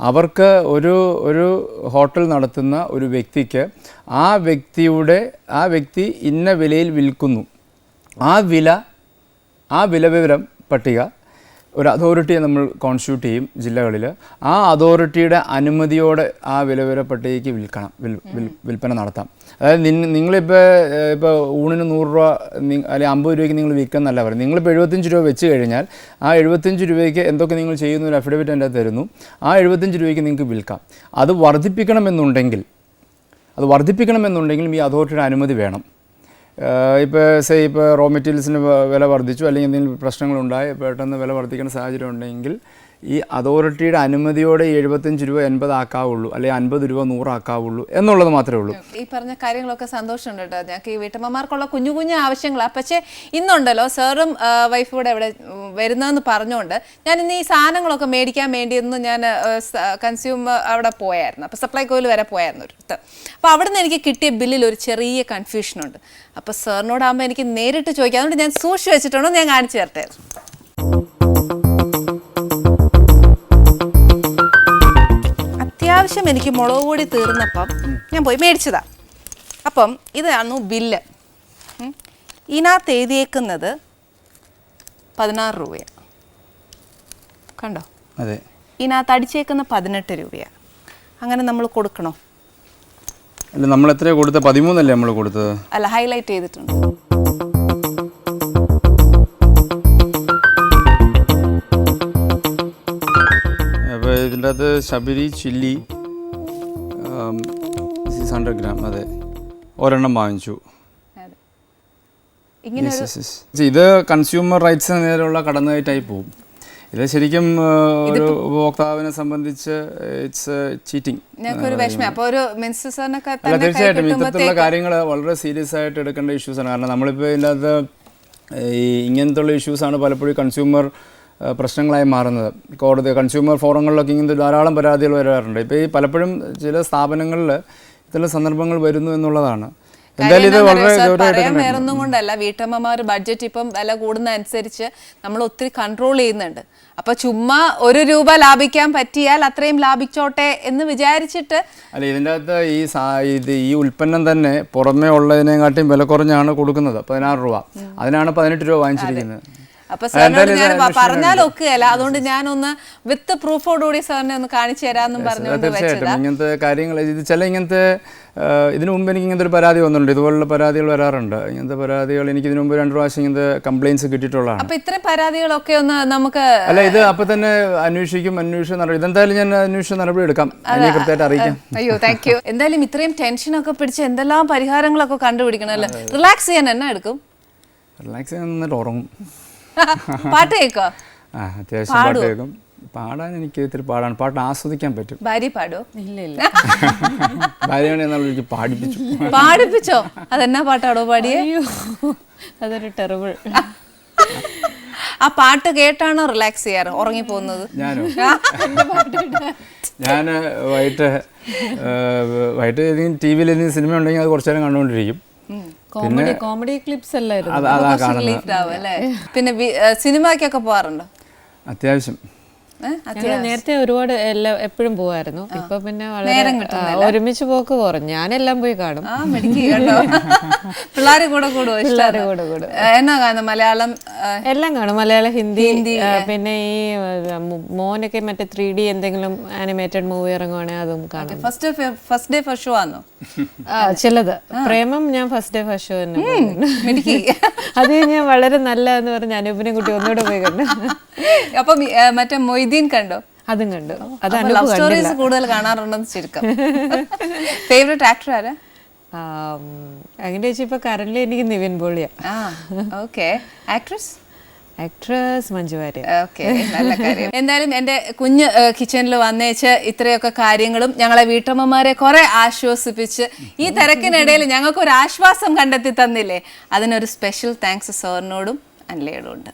അവർക്ക് ഒരു ഹോട്ടൽ നടത്തുന്ന ഒരു വ്യക്തിക്ക് ആ വ്യക്തി ഇന്ന വിലയിൽ വിൽക്കുന്നു. ആ വില വിവരം പട്ടിക ഒരു അതോറിറ്റിയെ നമ്മൾ കോൺസ്റ്റിറ്റ്യൂട്ട് ചെയ്യും ജില്ലകളിൽ. ആ അതോറിറ്റിയുടെ അനുമതിയോടെ ആ വിലവിവര പട്ടികയ്ക്ക് വിൽപ്പന നടത്താം. അതായത് നിങ്ങളിപ്പോൾ ഊണിന് 100 രൂപ അല്ലെങ്കിൽ 50 രൂപയ്ക്ക് നിങ്ങൾ വിൽക്കുന്നല്ല പറയും. നിങ്ങളിപ്പോൾ 75 രൂപ വെച്ച് കഴിഞ്ഞാൽ ആ 75 രൂപയ്ക്ക് എന്തൊക്കെ നിങ്ങൾ ചെയ്യുന്ന ഒരു അഫിഡവിറ്റ് എൻ്റെ തരുന്നു. ആ 75 രൂപയ്ക്ക് നിങ്ങൾക്ക് വിൽക്കാം. അത് വർദ്ധിപ്പിക്കണമെന്നുണ്ടെങ്കിലും ഈ അതോറിറ്റിയുടെ അനുമതി വേണം. ഇപ്പോൾ റോ മെറ്റീരിയൽസിന് വില വർദ്ധിച്ചു, അല്ലെങ്കിൽ എന്തെങ്കിലും പ്രശ്നങ്ങളുണ്ടായി പെട്ടെന്ന് വില വർദ്ധിക്കുന്ന സാഹചര്യം ഉണ്ടെങ്കിൽ ഈ അതോറിറ്റിയുടെ അനുമതിയോടെ 75 രൂപ 80 ആക്കാവുള്ളൂ, അല്ലെങ്കിൽ 50 രൂപ 100 ആക്കാവുള്ളൂ എന്നുള്ളത് മാത്രമേ ഉള്ളൂ. ഈ പറഞ്ഞ കാര്യങ്ങളൊക്കെ സന്തോഷമുണ്ട് കേട്ടോ. ഞങ്ങൾക്ക് ഈ വീട്ടമ്മമാർക്കുള്ള കുഞ്ഞു കുഞ്ഞു ആവശ്യങ്ങളാണ്. പക്ഷേ ഇന്നുണ്ടല്ലോ സാറും വൈഫും കൂടെ ഇവിടെ വരുന്നതെന്ന് പറഞ്ഞുകൊണ്ട് ഞാൻ ഇന്ന് ഈ സാധനങ്ങളൊക്കെ മേടിക്കാൻ വേണ്ടിയെന്ന് ഞാൻ കൺസ്യൂമർ അവിടെ പോയായിരുന്നു. അപ്പോൾ സപ്ലൈകോയിൽ വരെ പോയായിരുന്നു ഒരു. അപ്പോൾ അവിടെ നിന്ന് എനിക്ക് കിട്ടിയ ബില്ലിൽ ഒരു ചെറിയ കൺഫ്യൂഷനുണ്ട്. അപ്പോൾ സാറിനോടാകുമ്പോൾ എനിക്ക് നേരിട്ട് ചോദിക്കാം. അതുകൊണ്ട് ഞാൻ സൂക്ഷിച്ച് വെച്ചിട്ടുണ്ടോ ഞാൻ കാണിച്ചു തരട്ടെ. അത്യാവശ്യം എനിക്ക് മുളക് പൊടി തീർന്നപ്പം ഞാൻ പോയി മേടിച്ചതാ. അപ്പം ഇതാണ് ബില്ല്. ഇതിനകത്ത് എഴുതിയേക്കുന്നത് 16 രൂപയാണ്. കണ്ടോ? അതെ. ഇതിനകത്ത് അടിച്ചേക്കുന്ന 18 രൂപയാണ്. അങ്ങനെ നമ്മൾ കൊടുക്കണോ? അല്ല, നമ്മൾ എത്രയാണ് കൊടുത്തത്? 13 അല്ലേ നമ്മൾ കൊടുത്തത്? അല്ല, ഹൈലൈറ്റ് ചെയ്തിട്ടുണ്ട്. അപ്പോൾ ഇതിൻ്റെ അകത്ത് ശബരി ചില്ലി 600 ഗ്രാം, അതെ, ഒരെണ്ണം വാങ്ങിച്ചു. ഇത് കൺസ്യൂമർ റൈറ്റ്സിന് നേരെയുള്ള കടന്നുകയറ്റായി പോകും. ഇത് ശരിക്കും ഒരു ഉപഭോക്താവിനെ സംബന്ധിച്ച് ഇറ്റ്സ് ചീറ്റിംഗ്. അല്ല, തീർച്ചയായിട്ടും ഇത്തരത്തിലുള്ള കാര്യങ്ങൾ വളരെ സീരിയസ് ആയിട്ട് എടുക്കേണ്ട ഇഷ്യൂസാണ്. കാരണം നമ്മളിപ്പോൾ ഇതിനകത്ത് ഇങ്ങനത്തുള്ള ഇഷ്യൂസാണ് പലപ്പോഴും കൺസ്യൂമർ പ്രശ്നങ്ങളായി മാറുന്നത്. കോടതി കൺസ്യൂമർ ഫോറങ്ങളിലൊക്കെ ഇങ്ങനത്തെ ധാരാളം പരാതികൾ വരാറുണ്ട്. ഇപ്പോൾ ഈ പലപ്പോഴും ചില സ്ഥാപനങ്ങളിൽ ഇത്തരം സന്ദർഭങ്ങൾ വരുന്നു എന്നുള്ളതാണ്. പറയാൻ വേറൊന്നും കൊണ്ടല്ല, വീട്ടമ്മമാർ ബഡ്ജറ്റ് ഇപ്പം വില കൂടുന്ന അനുസരിച്ച് നമ്മൾ ഒത്തിരി കൺട്രോൾ ചെയ്യുന്നുണ്ട്. അപ്പൊ ചുമ്മാ 1 രൂപ ലാഭിക്കാൻ പറ്റിയാൽ അത്രയും ലാഭിച്ചോട്ടെ എന്ന് വിചാരിച്ചിട്ട് അല്ല, ഇതിൻ്റെ അകത്ത് ഈ ഉൽപ്പന്നം തന്നെ പുറമേ ഉള്ളതിനെക്കാട്ടിയും വില കുറഞ്ഞാണ് കൊടുക്കുന്നത്. 16 രൂപ, അതിനാണ് 18 രൂപ വാങ്ങിച്ചിരിക്കുന്നത്. അപ്പൊ സാറിനോട് ഞാൻ പറഞ്ഞാൽ ഒക്കുകയല്ല. അതുകൊണ്ട് ഞാനൊന്ന് വിത്ത് പ്രൂഫോടുകൂടി സാറിനെ ഒന്ന് കാണിച്ചു തരാമെന്നും പറഞ്ഞുകൊണ്ട് തീർച്ചയായിട്ടും ഇങ്ങനത്തെ കാര്യങ്ങൾ ഇങ്ങനത്തെ ഇതിനു മുമ്പ് എനിക്ക് ഇങ്ങനത്തെ ഒരു പരാതി വന്നിട്ടുണ്ട്. ഇതുപോലുള്ള പരാതികൾ വരാറുണ്ട്. ഇങ്ങനത്തെ പരാതികൾ എനിക്ക് ഇതിനു മുമ്പ് 2 പ്രാവശ്യം ഇങ്ങനത്തെ കംപ്ലയിൻസ് കിട്ടിയിട്ടുള്ളതാണ്. അപ്പൊ ഇത്രയും പരാതികളൊക്കെ ഒന്ന് നമുക്ക് അല്ല, ഇത് അപ്പൊ തന്നെ അന്വേഷിച്ച് നടപടി, ഇതെന്തായാലും ഞാൻ അന്വേഷിച്ച് നടപടി എടുക്കാം, അതിനെ കൃത്യമായിട്ട് അറിയിക്കാം. അയ്യോ, താങ്ക് യു. എന്തായാലും ഇത്രയും ടെൻഷനൊക്കെ പിടിച്ച് എന്തെല്ലാം പരിഹാരങ്ങളൊക്കെ കണ്ടുപിടിക്കണമല്ലോ. റിലാക്സ് ചെയ്യാൻ എന്നാ എടുക്കും? റിലാക്സ് ചെയ്യാൻ നന്നായിട്ട് ഉറങ്ങും. പാട്ട് കേൾക്കോ? അത്യാവശ്യം പാട്ട് കേൾക്കും. പാടാൻ എനിക്ക് ഇത്തിരി പാടാണ്. പാട്ട് ആസ്വദിക്കാൻ പറ്റും. ഭാര്യ പാടോ? ഇല്ല. ഭാര്യയാണ് എനിക്ക് പാടിപ്പിച്ചോ? അതെന്നാ പാട്ടാടോ പാടിയേ? അതൊരു ടെറിബിൾ. ആ പാട്ട് കേട്ടാണോ റിലാക്സ് ചെയ്യാറ്, ഉറങ്ങി പോകുന്നത്? ഞാൻ വൈകിട്ട് ഏതെങ്കിലും ടി വിയിൽ ഏതെങ്കിലും സിനിമ ഉണ്ടെങ്കിൽ അത് കുറച്ചു നേരം കണ്ടുകൊണ്ടിരിക്കും. കോമഡി ക്ലിപ്സ് അല്ലായിരുന്നു. പിന്നെ സിനിമയ്ക്കൊക്കെ പോകാറുണ്ടോ? അത്യാവശ്യം. ഞങ്ങൾ നേരത്തെ ഒരുപാട് എല്ലാം എപ്പോഴും പോവായിരുന്നു. ഇപ്പൊ പിന്നെ വളരെ ഒരുമിച്ച് പോക്ക് കുറഞ്ഞു. ഞാനെല്ലാം പോയി കാണും. പിള്ളേരെ കൂടെ കൂടുവോ? എന്നാ കാണും? മലയാളം എല്ലാം കാണും. മലയാളം, ഹിന്ദി. പിന്നെ ഈ മോനൊക്കെ മറ്റേ 3D എന്തെങ്കിലും ആനിമേറ്റഡ് മൂവി ഇറങ്ങുവാണെങ്കിൽ അതും കാണും. ഫസ്റ്റ് ഡേ ഫസ്റ്റ് ഷോ ആണോ? ചിലത്. പ്രേമം ഞാൻ ഫസ്റ്റ് ഡേ ഫസ്റ്റ് ഷോ തന്നെ. അത് ഞാൻ വളരെ നല്ലതെന്ന് പറഞ്ഞ് അനൂപിനെ കുട്ടി ഒന്നുകൂടെ പോയി കണ്ടു. അപ്പൊ മറ്റേ മൊയ്തീൻ കണ്ടോ? അതും കണ്ടു. അത് ലവ് സ്റ്റോറീസ് കൂടുതൽ കാണാറുണ്ടെന്ന് ചുരുക്കം. ഫേവറേറ്റ് ആക്ടർ ആരാ? അങ്ങനെ ചോദിച്ചാൽ ഇപ്പൊ കറന്റ് എനിക്ക് നിവിൻ പോളിയാ. Okay. Actress? Actress Manju Warrier. Okay, നല്ല കാര്യം. എന്തായാലും എൻ്റെ കുഞ്ഞ് കിച്ചണിൽ വന്നേച്ച് ഇത്രയൊക്കെ കാര്യങ്ങളും ഞങ്ങളെ വീട്ടമ്മമാരെ കുറെ ആശ്വസിപ്പിച്ച് ഈ തിരക്കിനിടയിൽ ഞങ്ങൾക്ക് ഒരു ആശ്വാസം കണ്ടെത്തി തന്നില്ലേ, അതിനൊരു സ്പെഷ്യൽ താങ്ക്സ് സാറിനോടും അനിലയോടും ഉണ്ട്.